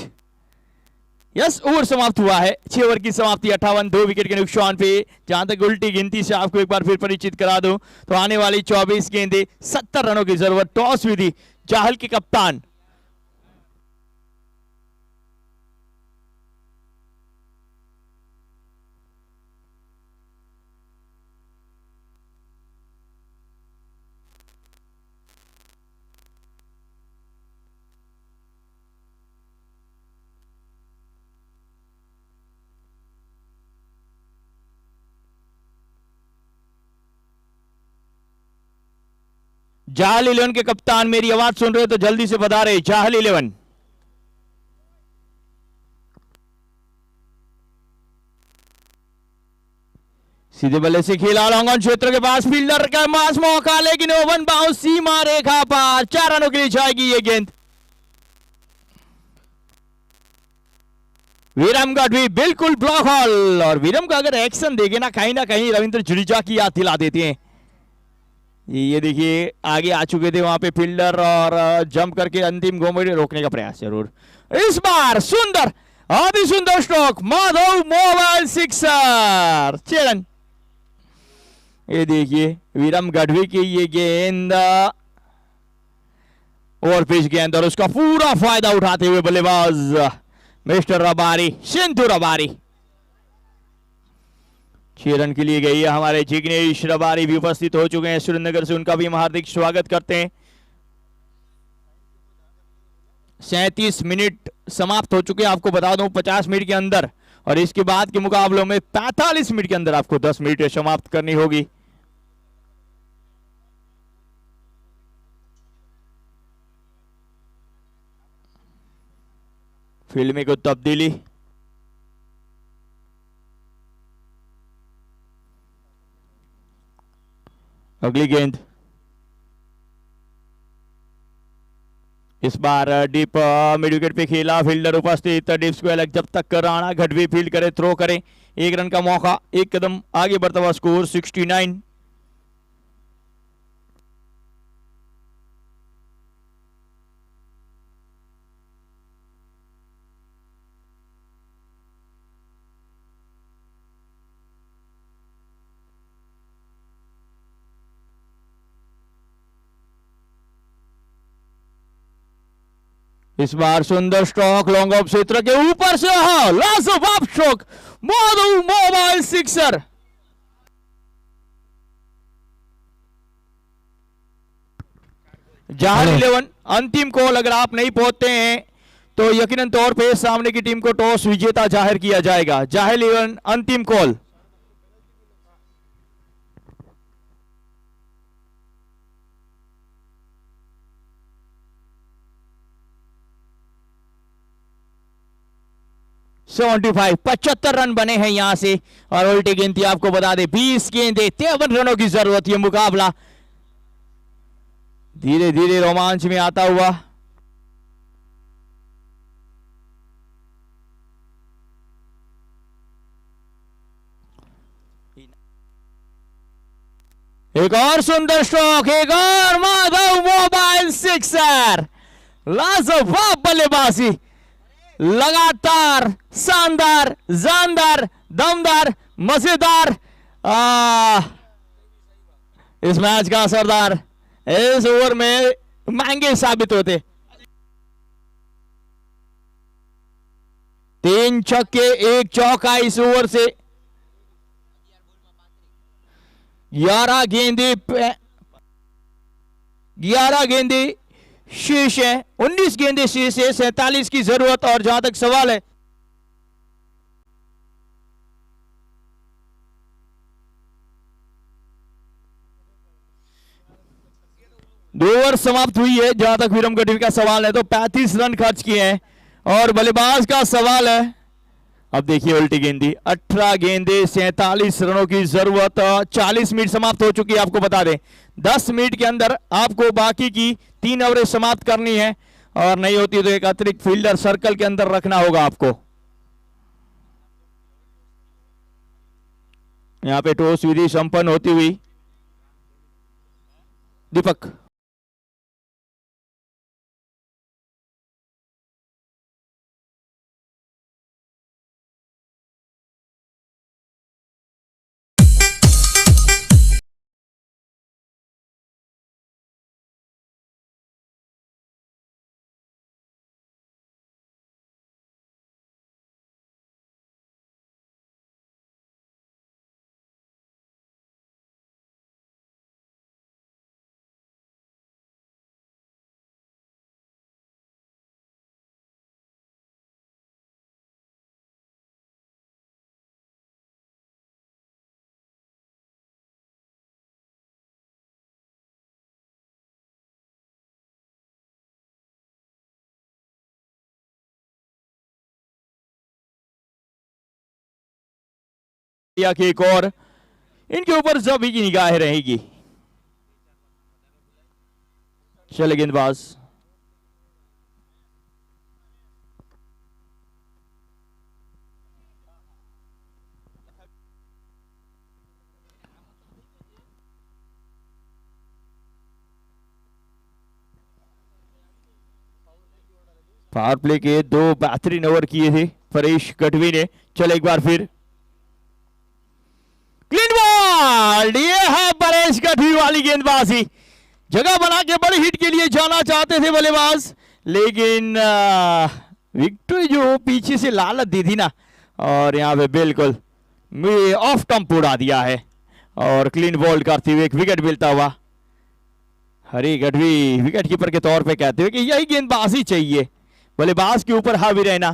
यस ओवर समाप्त हुआ है. 6 ओवर की समाप्ति 58 2 विकेट के नुकसान पे. जहां तक उल्टी गिनती से आपको एक बार फिर परिचित करा दूं तो आने वाली 24 गेंदें 70 रनों की जरूरत. टॉस विधि जाहल के कप्तान जाहल 11 के कप्तान मेरी आवाज सुन रहे हो तो जल्दी से बता रहे. जाहल 11 सीधे बल्ले से खेला लॉन्गॉन क्षेत्र के पास फील्डर का मास मौका लेकिन ओवन बाउंस सीमा रेखा पार. 4 रनों के लिए जाएगी ये गेंद. विरम गढ़वी बिल्कुल ब्लॉक हॉल. और विरम का अगर एक्शन देखे ना कहीं रविंद्र जडेजा की याद दिला देते हैं. ये देखिए आगे आ चुके थे वहां पे फील्डर और जंप करके अंतिम गोमेडी रोकने का प्रयास जरूर. इस बार सुंदर अति सुंदर stroke Madhav mobile sixer. 6 run. ये देखिए विरम गढ़वी की ये गेंद ओवर पिच गेंद और उसका पूरा फायदा उठाते हुए बल्लेबाज मिस्टर रबारी सिंधु रबारी. 6 रन के लिए गई है. हमारे जिग्नेश रबारी भी उपस्थित हो चुके हैं श्रीनगर से. उनका भी हम हार्दिक स्वागत करते हैं. 37 मिनट समाप्त हो चुके हैं. आपको बता दूं 50 मिनट के अंदर और इसके बाद के मुकाबलों में 45 मिनट के अंदर आपको 10 मिनट समाप्त करनी होगी. फील्ड में कोई तब्दीली अगली गेंद इस बार डीप मिड विकेट पे खेला फील्डर उपस्थित. डीप स्क्वायर जब तक राणा गढ़वी फील्ड करे थ्रो करे. 1 रन का मौका. 1 कदम आगे बढ़ता हुआ स्कोर 69. इस बार सुंदर स्ट्रोक लॉन्ग ऑफ क्षेत्र के ऊपर से लाजवाब स्ट्रोक माधव मोबाइल सिक्सर. जाहल 11 अंतिम कॉल. अगर आप नहीं पहुंचते हैं तो यकीनन तौर पे सामने की टीम को टॉस विजेता जाहिर किया जाएगा. जाहल 11 अंतिम कॉल. $75 75 रन बने हैं यहां से. और उल्टी गिनती आपको बता दे 20 गेंदें 53 रनों की जरूरत. ये मुकाबला धीरे धीरे रोमांच में आता हुआ. एक और सुंदर स्ट्रोक. एक और माधव मोबाइल सिक्सर. लाजवाब बल्लेबाजी. लगातार शानदार जानदार दमदार मजेदार इस मैच का सरदार इस ओवर में महंगे साबित होते। 3 छक्के 1 चौका इस ओवर से। 11 गेंदे 11 गेंदे शेष है, 19 गेंदे शेष है, 47 की जरूरत। और जहां तक सवाल है, दो ओवर समाप्त हुई है। जहां तक विरम गढ़वी का सवाल है तो 35 रन खर्च किए हैं। और बल्लेबाज का सवाल है, अब देखिए उल्टी गेंदी। 18 गेंदे 47 रनों की जरूरत। 40 मिनट समाप्त हो चुकी है। आपको बता दें 10 मिनट के अंदर आपको बाकी की 3 ओवरें समाप्त करनी है, और नहीं होती तो एक अतिरिक्त फील्डर सर्कल के अंदर रखना होगा आपको। यहां पे टॉस विधि संपन्न होती हुई दीपक। के एक और इनके ऊपर सभी की निगाह रहेगी। चले गेंदबाज। पावर प्ले के 2 बेहतरीन ओवर किए थे परेश गढ़वी ने। चल एक बार फिर क्लीन बॉल। ये है परेश गढ़वी वाली गेंदबाजी। जगह बना के बड़ी हिट के लिए जाना चाहते थे बल्लेबाज, लेकिन विक्ट्री जो पीछे से लालच दी थी ना, और यहां पे बिल्कुल ऑफ टम्प उड़ा दिया है। और क्लीन बॉल करते हुए एक विकेट मिलता हुआ हरी गढ़वी विकेट कीपर के तौर पे कहते हुए कि यही गेंदबाजी चाहिए, बल्लेबाज के ऊपर हावी रहना।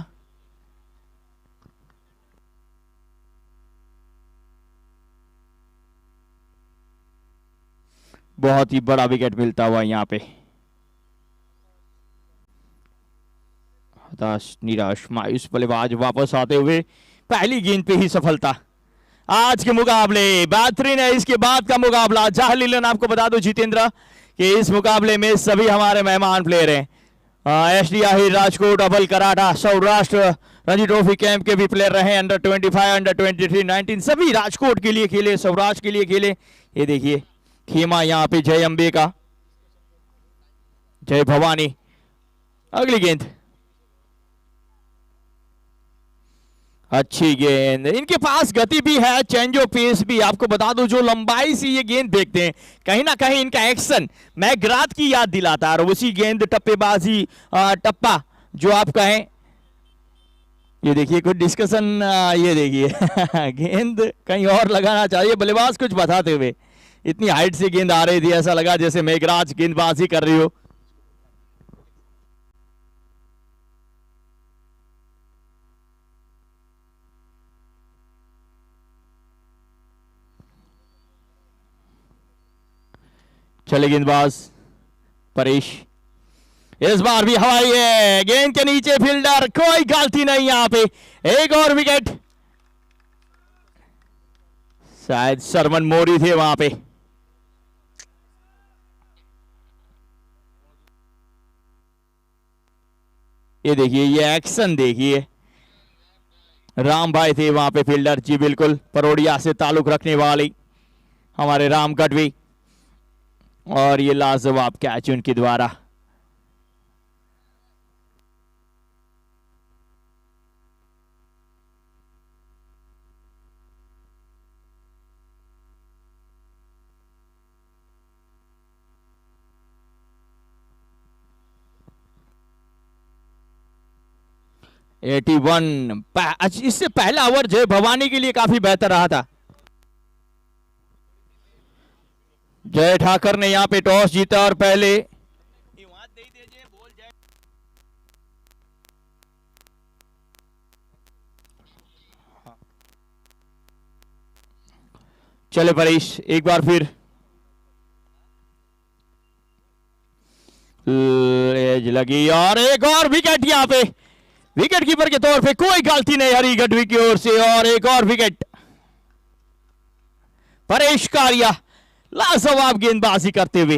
बहुत ही बड़ा विकेट मिलता हुआ यहां पे। हताश निराश मायूस बल्लेबाज वापस आते हुए पहली गेंद पे ही सफलता। आज के मुकाबले बेहतरीन है। इसके बाद का मुकाबला जाहलीलन। आपको बता दो जितेंद्र कि इस मुकाबले में सभी हमारे मेहमान प्लेयर हैं। एसडी आहिर राजकोट, अभल कराटा, सौराष्ट्र रणजी ट्रॉफी कैंप के भी प्लेयर रहे। अंडर 25, अंडर 23, 19 सभी राजकोट के लिए खेले, सौराष्ट्र के लिए खेले। ये देखिए खेमा यहां पे जय अंबे का, जय भवानी। अगली गेंद अच्छी गेंद। इनके पास गति भी है, चेंज ऑफ पेस भी। आपको बता दूं जो लंबाई से ये गेंद देखते हैं, कहीं ना कहीं इनका एक्शन मैग्राथ की याद दिलाता है। और उसी गेंद टप्पेबाजी टप्पा जो आप कहें। ये देखिए कुछ डिस्कशन, ये देखिए गेंद कहीं और लगाना चाहिए, बल्लेबाज कुछ बताते हुए। इतनी हाइट से गेंद आ रही थी, ऐसा लगा जैसे मेघराज गेंदबाजी कर रही हो। चले गेंदबाज परेश। इस बार भी हवाई है, गेंद के नीचे फील्डर, कोई गलती नहीं यहां पे। एक और विकेट। शायद सरमन मोरी थे वहां पे। ये देखिए, ये एक्शन देखिए। राम भाई थे वहां पे फील्डर। जी बिल्कुल, परोड़िया से ताल्लुक रखने वाली हमारे राम गढ़वी। और ये लाजवाब कैच उनके द्वारा। 81। इससे पहला ओवर जय भवानी के लिए काफी बेहतर रहा था। जय ठाकर ने यहां पे टॉस जीता और पहले चले परेश एक बार फिर एज लगी और एक और विकेट यहां पे विकेट कीपर के तौर पे कोई गलती नहीं हरी गढ़वी की ओर से और एक और विकेट। परेश कारिया लाजवाब गेंदबाजी करते हुए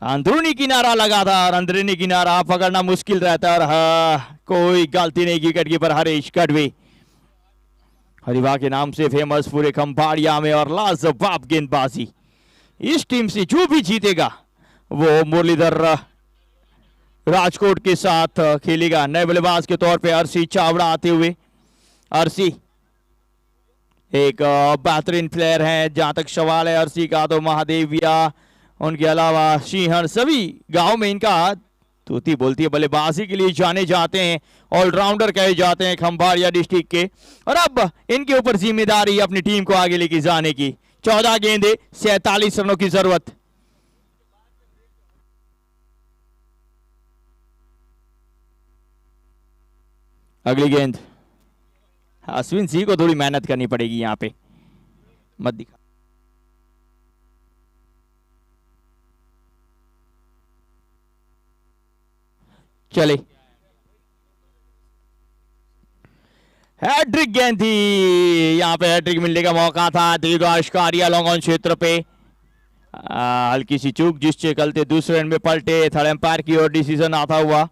अंदरूनी किनारा लगा था और अंदरूनी किनारा पकड़ना मुश्किल रहता है और कोई गलती नहीं विकेट कीपर हरीश गढ़वी हरिवा के नाम से फेमस पूरे खंभाड़िया में और लाजवाब गेंदबाजी। इस टीम से जो भी जीतेगा वो मुरलीधर राजकोट के साथ खेलेगा। नए बल्लेबाज के तौर पे अर्शी चावड़ा आते हुए। अर्शी एक बेहतरीन प्लेयर है जहां तक सवाल है अर्शी का तो महादेविया उनके अलावा सिंहर सभी गांव में इनका तूती बोलती है बल्लेबाजी के लिए जाने जाते हैं। ऑलराउंडर कहे जाते हैं खंभाड़िया डिस्ट्रिक्ट के और अब इनके ऊपर जिम्मेदारी अपनी टीम को आगे लेके जाने की। 14 गेंदे 47 रनों की जरूरत। अगली गेंद अश्विन सिंह को थोड़ी मेहनत करनी पड़ेगी यहां पे मत दिखा। चले हैट्रिक गेंद थी यहां पे हैट्रिक मिलने का मौका था। देवदास कारिया लॉन्ग ऑन क्षेत्र पे हल्की सी चूक जिससे चलते दूसरे रन में पलटे। थर्ड एम्पायर की ओर डिसीजन आता हुआ।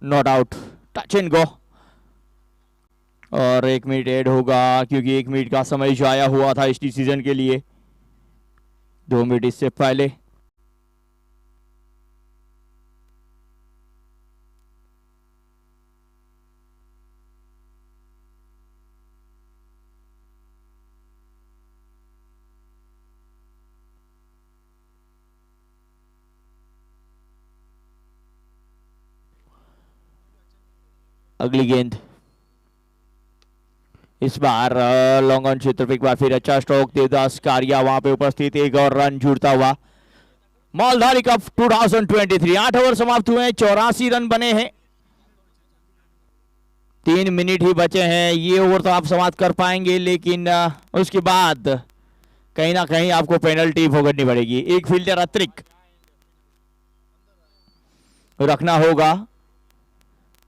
Not out touch and go और 1 मिनट ऐड होगा क्योंकि 1 मिनट का समय जाया हुआ था इस डिसीजन के लिए। 2 मिनट इससे पहले अगली गेंद इस बार लॉन्ग ऑन क्षेत्र पे एक बार फिर अच्छा स्ट्रोक देवदास कारिया वहां पे उपस्थित एक और रन जुड़ता हुआ। मालधारी कप 2023 8 ओवर समाप्त हुए हैं 84 रन बने हैं 3 मिनट ही बचे हैं। ये ओवर तो आप समाप्त कर पाएंगे लेकिन उसके बाद कहीं ना कहीं आपको पेनल्टी भुगतनी पड़ेगी। एक फील्डर अतिरिक्त रखना होगा।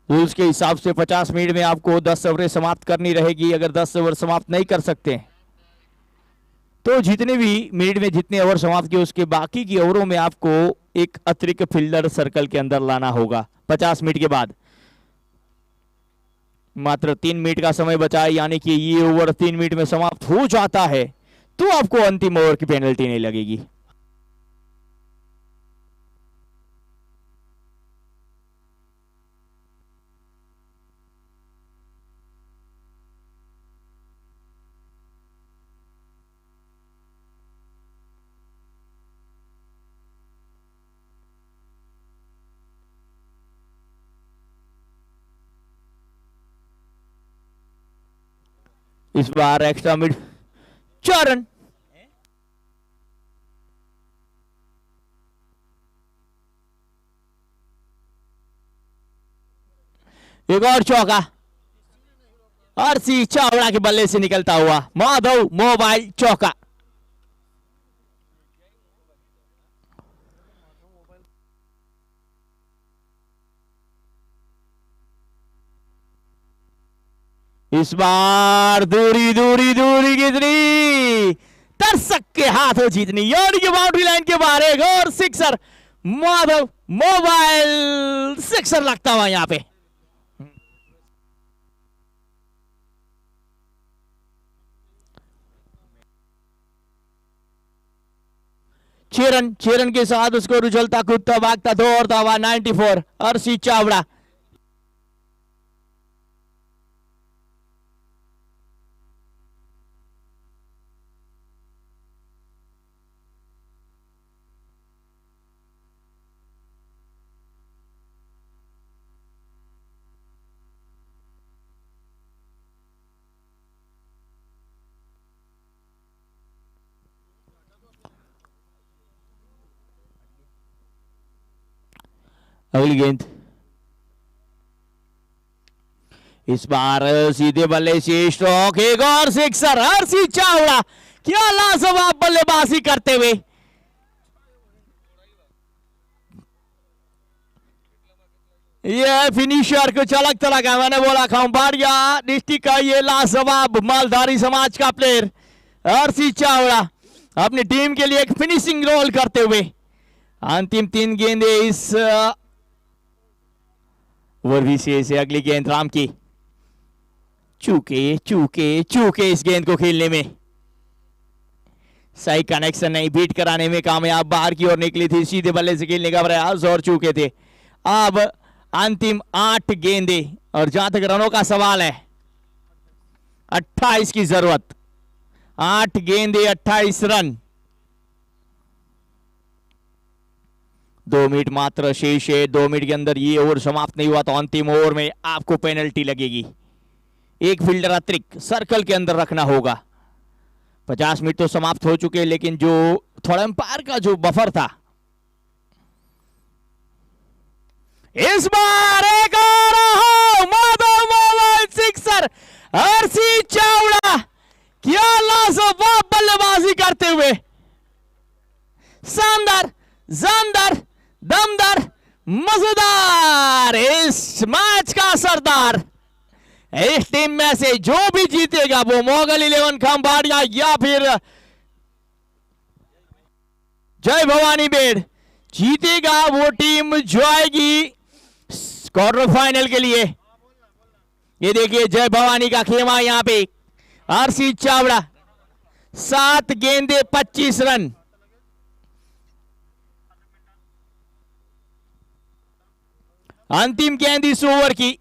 रूल्स के हिसाब से 50 मिनट में आपको 10 ओवरें समाप्त करनी रहेगी। अगर 10 ओवर समाप्त नहीं कर सकते तो जितने भी मिनट में जितने ओवर समाप्त किए उसके बाकी की ओवरों में आपको एक अतिरिक्त फील्डर सर्कल के अंदर लाना होगा। 50 मिनट के बाद मात्र 3 मिनट का समय बचा है यानी कि ये ओवर 3 मिनट में समाप्त हो जाता है तो आपको अंतिम ओवर की पेनल्टी नहीं लगेगी। इस बार एक्स्ट्रा मिड 4 रन एक और चौका आरसी चावड़ा के बल्ले से निकलता हुआ माधव मोबाइल चौका। इस बार दूरी दूरी दूरी कितनी, दर्शक के हाथों जीतनी, यानी कि बाउंड्री लाइन के बाहर एक और सिक्सर। माधव मोबाइल सिक्सर लगता हुआ यहां पे। चेरन के साथ उसको उछलता कूदता भागता दौड़ता हुआ 94 आरसी चावड़ा। अगली गेंद इस बार सीधे बल्ले से स्ट्रोक, एक और सिक्सर। आरसी चावड़ा क्या लाजवाब बल्लेबाजी करते हुए। ये फिनिशर को चलक लगा, मैंने बोला खंभाड़िया डिस्ट्रिक्ट का ये लाजवाब मालधारी समाज का प्लेयर आरसी चावड़ा अपनी टीम के लिए एक फिनिशिंग रोल करते हुए। अंतिम 3 गेंदें इस ओवर से अगली गेंद राम की। चूके चूके चूके इस गेंद को खेलने में, सही कनेक्शन नहीं, बीट कराने में कामयाब, बाहर की ओर निकली थी, सीधे बल्ले से खेलने का प्रयास और चूके थे। अब अंतिम 8 गेंदें और जहां तक रनों का सवाल है 28 की जरूरत, 8 गेंदें 28 रन। 2 मिनट मात्र शेष है, 2 मिनट के अंदर ये ओवर समाप्त नहीं हुआ तो अंतिम ओवर में आपको पेनल्टी लगेगी। एक फील्डर अतिरिक्त सर्कल के अंदर रखना होगा। 50 मिनट तो समाप्त हो चुके, लेकिन जो थर्ड अंपायर का जो बफर था, इस बार एक और Madhav mobile sixer. RC Chavda क्या लाजवाब बल्लेबाजी करते हुए, शानदार, जानदार, दमदार, मजेदार, इस मैच का सरदार। इस टीम में से जो भी जीतेगा वो मोगल 11 खंभाड़िया या फिर जय भवानी बेड़ जीतेगा, वो टीम जो आएगी क्वार्टर फाइनल के लिए। ये देखिए जय भवानी का खेमा यहां पे। आरसी चावड़ा 7 गेंदे 25 रन। अंतिम गेंद इस ओवर की,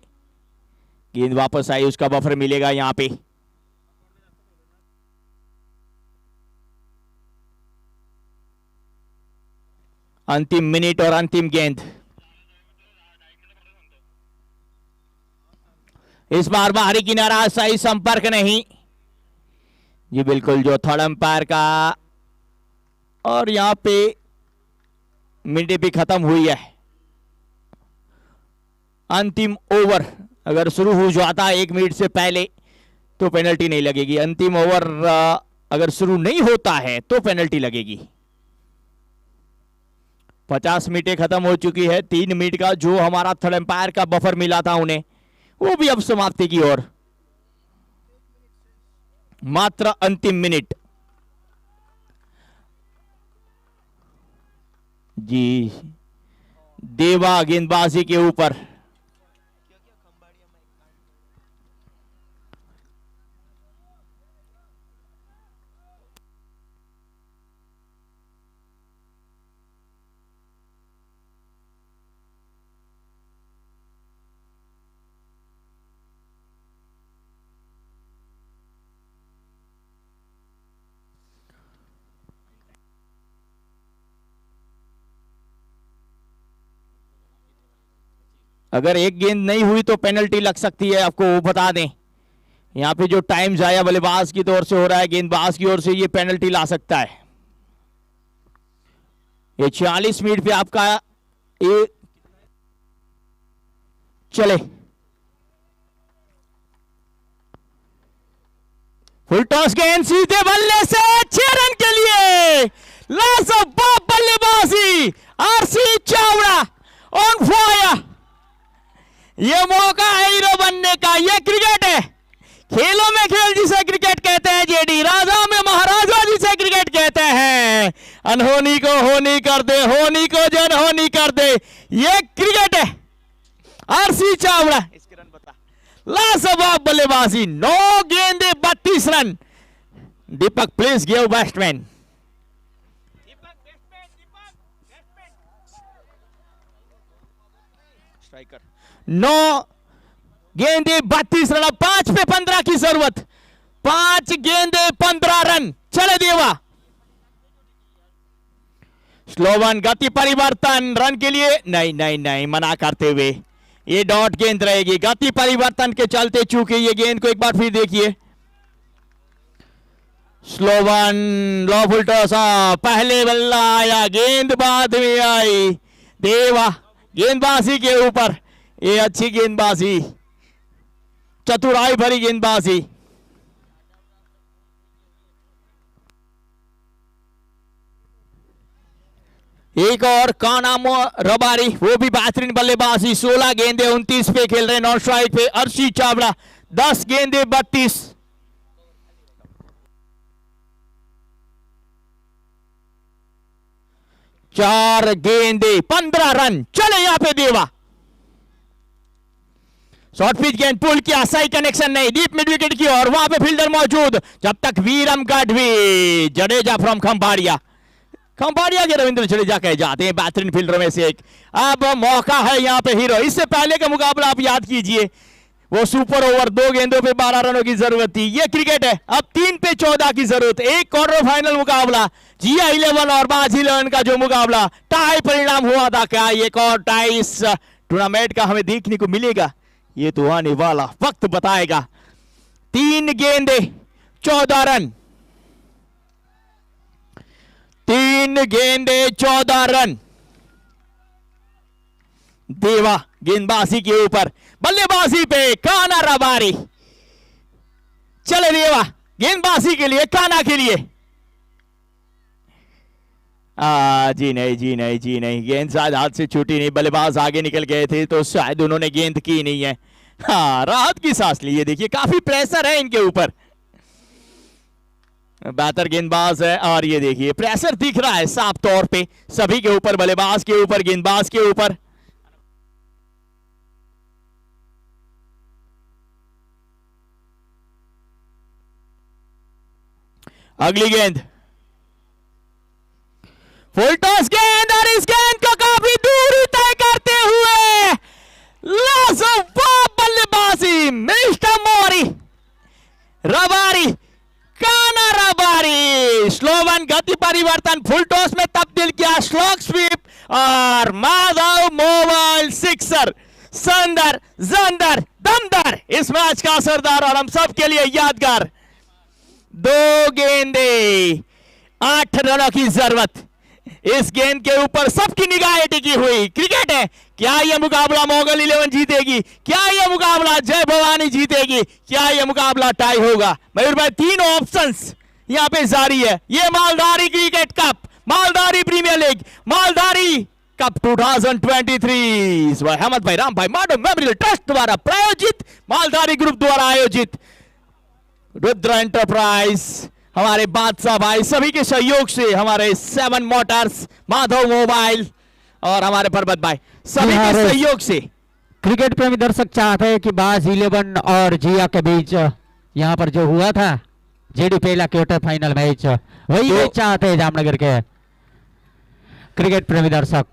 गेंद वापस आई, उसका बफर मिलेगा यहां पे। अंतिम मिनट और अंतिम गेंद। इस बार बाहरी किनारा, सही संपर्क नहीं जी, बिल्कुल जो थर्ड अंपायर का, और यहां पे मिनट भी खत्म हुई है। अंतिम ओवर अगर शुरू हो जाता 1 मिनट से पहले तो पेनल्टी नहीं लगेगी। अंतिम ओवर अगर शुरू नहीं होता है तो पेनल्टी लगेगी। 50 मिनटें खत्म हो चुकी है। 3 मिनट का जो हमारा थर्ड अंपायर का बफर मिला था उन्हें, वो भी अब समाप्ति की ओर। मात्र अंतिम मिनट जी। देवा गेंदबाजी के ऊपर, अगर एक गेंद नहीं हुई तो पेनल्टी लग सकती है, आपको वो बता दें। यहां पे जो टाइम जाया बल्लेबाज की ओर से हो रहा है, गेंदबाज की ओर से ये पेनल्टी ला सकता है। ये 40 मिनट पे आपका ये चले। फुल टॉस गेंद सीधे बल्ले से 6 रन के लिए लाजवाब बल्लेबाजी आरसी चावड़ा ऑन फायर। ये मौका है हीरो बनने का, ये क्रिकेट है, खेलों में खेल जिसे क्रिकेट कहते हैं जेडी, राजा में महाराजा जिसे क्रिकेट कहते हैं। अनहोनी को होनी कर दे, होनी को जन होनी कर दे, ये क्रिकेट है। आरसी चावड़ा इसके रन बता, लाजवाब बल्लेबाजी, 9 गेंदे 32 run. Deepak please give batsman. Striker 9 गेंदे 32 रन, 5 पे 15 की जरूरत, 5 गेंदे 15 रन। चले देवा, स्लोवन गति परिवर्तन रन के लिए नहीं नहीं नहीं मना करते हुए ये डॉट गेंद रहेगी। गति परिवर्तन के चलते चूके ये गेंद को एक बार फिर देखिए। स्लोवन लो फुल टॉस, पहले बल्ला आया, गेंद बाद में आई। देवा गेंदबाजी के ऊपर, ये अच्छी गेंदबाजी, चतुराई भरी गेंदबाजी। एक और कानामो रबारी, वो भी बेहतरीन बल्लेबाजी, 16 गेंदे 29 पे खेल रहे, नॉन स्ट्राइक पे। अर्शी चावड़ा 10 गेंदे 32, 4 गेंदे 15 रन। चले यहां पे देवा, शॉर्ट पिच गेंद पुल किया, सही कनेक्शन नहीं, डीप मिड विकेट की ओर, वहां पे फील्डर मौजूद, जब तक वीरम गढ़वी, जडेजा फ्रॉम खंभाड़िया, खंभाड़िया के रविंद्र जडेजा कहे जाते हैं बेहतरीन फील्डर में से एक। अब मौका है यहाँ पे हीरो, इससे पहले का मुकाबला आप याद कीजिए, वो सुपर ओवर 2 गेंदों पे 12 रनों की जरूरत थी। ये क्रिकेट है, अब 3 पे 14 की जरूरत। एक क्वार्टर फाइनल मुकाबला, जिया 11 और बाज 11 का जो मुकाबला टाई परिणाम हुआ था, क्या एक और टाई इस टूर्नामेंट का हमें देखने को मिलेगा? ये तो आने वाला वक्त बताएगा। 3 गेंदे 14 रन, 3 गेंदे 14 रन। देवा गेंदबाजी के ऊपर, बल्लेबाजी पे काना रबारी। चले देवा गेंदबाजी के लिए, काना के लिए। जी नहीं जी नहीं जी नहीं, गेंद शायद हाथ से छूटी नहीं, बल्लेबाज आगे निकल गए थे तो शायद उन्होंने गेंद की नहीं है। हाँ, राहत की सांस ली है, देखिए काफी प्रेशर है इनके ऊपर, बेहतर गेंदबाज है और ये देखिए प्रेशर दिख रहा है साफ तौर पे सभी के ऊपर, बल्लेबाज के ऊपर, गेंदबाज के ऊपर। अगली गेंद फुल टॉस गेंद, और इस गेंद को काफी दूरी तय करते हुए लाजवाब बल्लेबाजी मिस्टर मोरी रबारी, काना रबारी। स्लोवन गति परिवर्तन, फुल टॉस में तब्दील किया, स्लॉग स्वीप और माधव मोबाइल सिक्सर। संदर जंदर दमदार, इस मैच का सरदार और हम सब के लिए यादगार। 2 गेंदे 8 रनों की जरूरत, इस गेंद के ऊपर सबकी निगाहें टिकी हुई। क्रिकेट है, क्या यह मुकाबला मोगल 11 जीतेगी, क्या यह मुकाबला जय भवानी जीतेगी, क्या यह मुकाबला टाई होगा? मयूर भाई 3 ऑप्शंस यहां पे जारी है। ये Maldhari cricket cup, Maldhari premier league, Maldhari cup 2023 Ahmad bhai Ram भाई माडो मेमोरियल ट्रस्ट द्वारा प्रायोजित, मालधारी ग्रुप द्वारा आयोजित, रुद्र एंटरप्राइज, हमारे बादशाह भाई सभी के सहयोग से, हमारे 7 मोटर्स, माधव मोबाइल और हमारे पर्वत भाई सभी के सहयोग से। क्रिकेट प्रेमी दर्शक चाहते हैं कि बाज 11 और जिया के बीच यहाँ पर जो हुआ था जेडी पहला क्वार्टर फाइनल मैच, वही मैच चाहते हैं जामनगर के क्रिकेट प्रेमी दर्शक।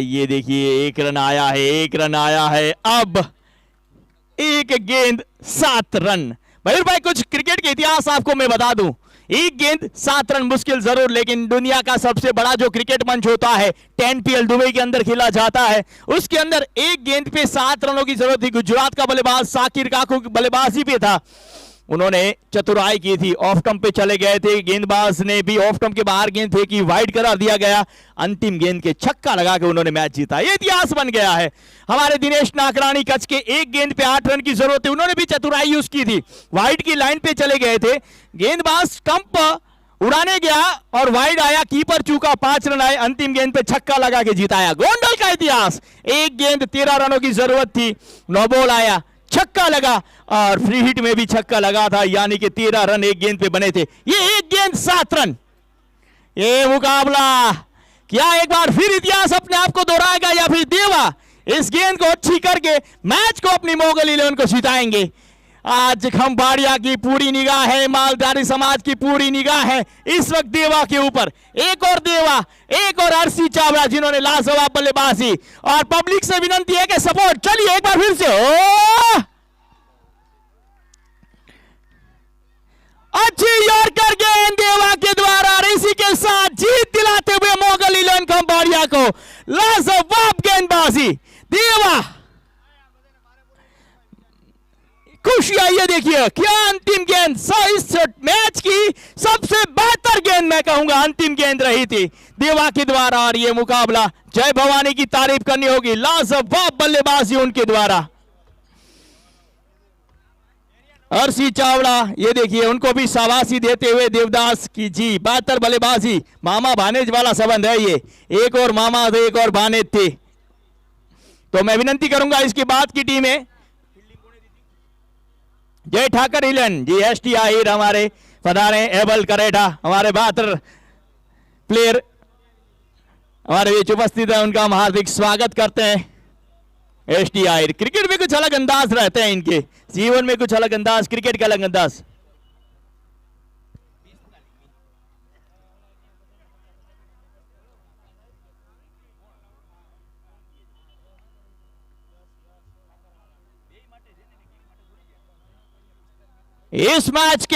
ये देखिए 1 रन आया है, 1 रन आया है, अब 1 गेंद 7 रन। मयूर भाई कुछ क्रिकेट के इतिहास आपको मैं बता दूं, 1 गेंद 7 रन मुश्किल जरूर, लेकिन दुनिया का सबसे बड़ा जो क्रिकेट मंच होता है 10PL दुबई के अंदर खेला जाता है, उसके अंदर 1 गेंद पे 7 रनों की जरूरत थी। गुजरात का बल्लेबाज साकिर काकू बल्लेबाजी पे था, उन्होंने चतुराई की थी, ऑफ स्टंप पे चले गए थे, गेंदबाज ने भी ऑफ स्टंप के बाहर गेंद फेंकी, वाइड करार दिया गया, अंतिम गेंद के छक्का लगा के उन्होंने मैच जीता। ये इतिहास बन गया है। हमारे दिनेश नाकरानी कच्छ के एक गेंद पे 8 रन की जरूरत है, उन्होंने भी चतुराई यूज की थी, वाइड की लाइन पे चले गए थे, गेंदबाज स्टंप उड़ाने गया और वाइड आया, कीपर चूका, 5 रन आए, अंतिम गेंद पे छक्का लगा के जिताया। गोंडल का इतिहास, एक गेंद 13 रनों की जरूरत थी, नो बॉल आया, छक्का लगा और फ्री हिट में भी छक्का लगा था, यानी कि 13 रन एक गेंद पे बने थे। ये एक गेंद 7 रन, ये मुकाबला क्या एक बार फिर इतिहास अपने आप को दोहराएगा या फिर देवा इस गेंद को अच्छी करके मैच को अपनी मोगल 11 को जिताएंगे। आज खंबाड़िया की पूरी निगाह है, मालधारी समाज की पूरी निगाह है इस वक्त देवा के ऊपर। एक और देवा, एक और अर्शी चावड़ा जिन्होंने लाजवाब बल्लेबाजी, और पब्लिक से विनती है कि सपोर्ट। चलिए एक बार फिर से, ओ अच्छी यॉर्कर गेंद देवा के द्वारा, और इसी के साथ जीत दिलाते हुए मोगल 11 खंबाड़िया को लाजवाब गेंदबाजी देवा। खुशी आई है, देखिए क्या अंतिम गेंद, इस मैच की सबसे बेहतर गेंद मैं कहूंगा अंतिम गेंद रही थी देवा के द्वारा, और ये मुकाबला जय भवानी की तारीफ करनी होगी, लाजवाब बल्लेबाजी उनके द्वारा। अर्शी चावड़ा, ये देखिए उनको भी शाबाशी देते हुए देवदास की जी, बेहतर बल्लेबाजी, मामा भानेज वाला संबंध है ये, एक और मामा थे एक और भानेज थे। तो मैं विनती करूंगा इसके बाद की टीमें, जय ठाकर हिलन जी, एसटी आहिर हमारे पधारे, एबल करेठा हमारे बेहतर प्लेयर हमारे बीच उपस्थित है, उनका हम हार्दिक स्वागत करते हैं। एसटी आहिर, क्रिकेट में कुछ अलग अंदाज रहते हैं इनके, जीवन में कुछ अलग अंदाज, क्रिकेट का अलग अंदाज। इस मैच के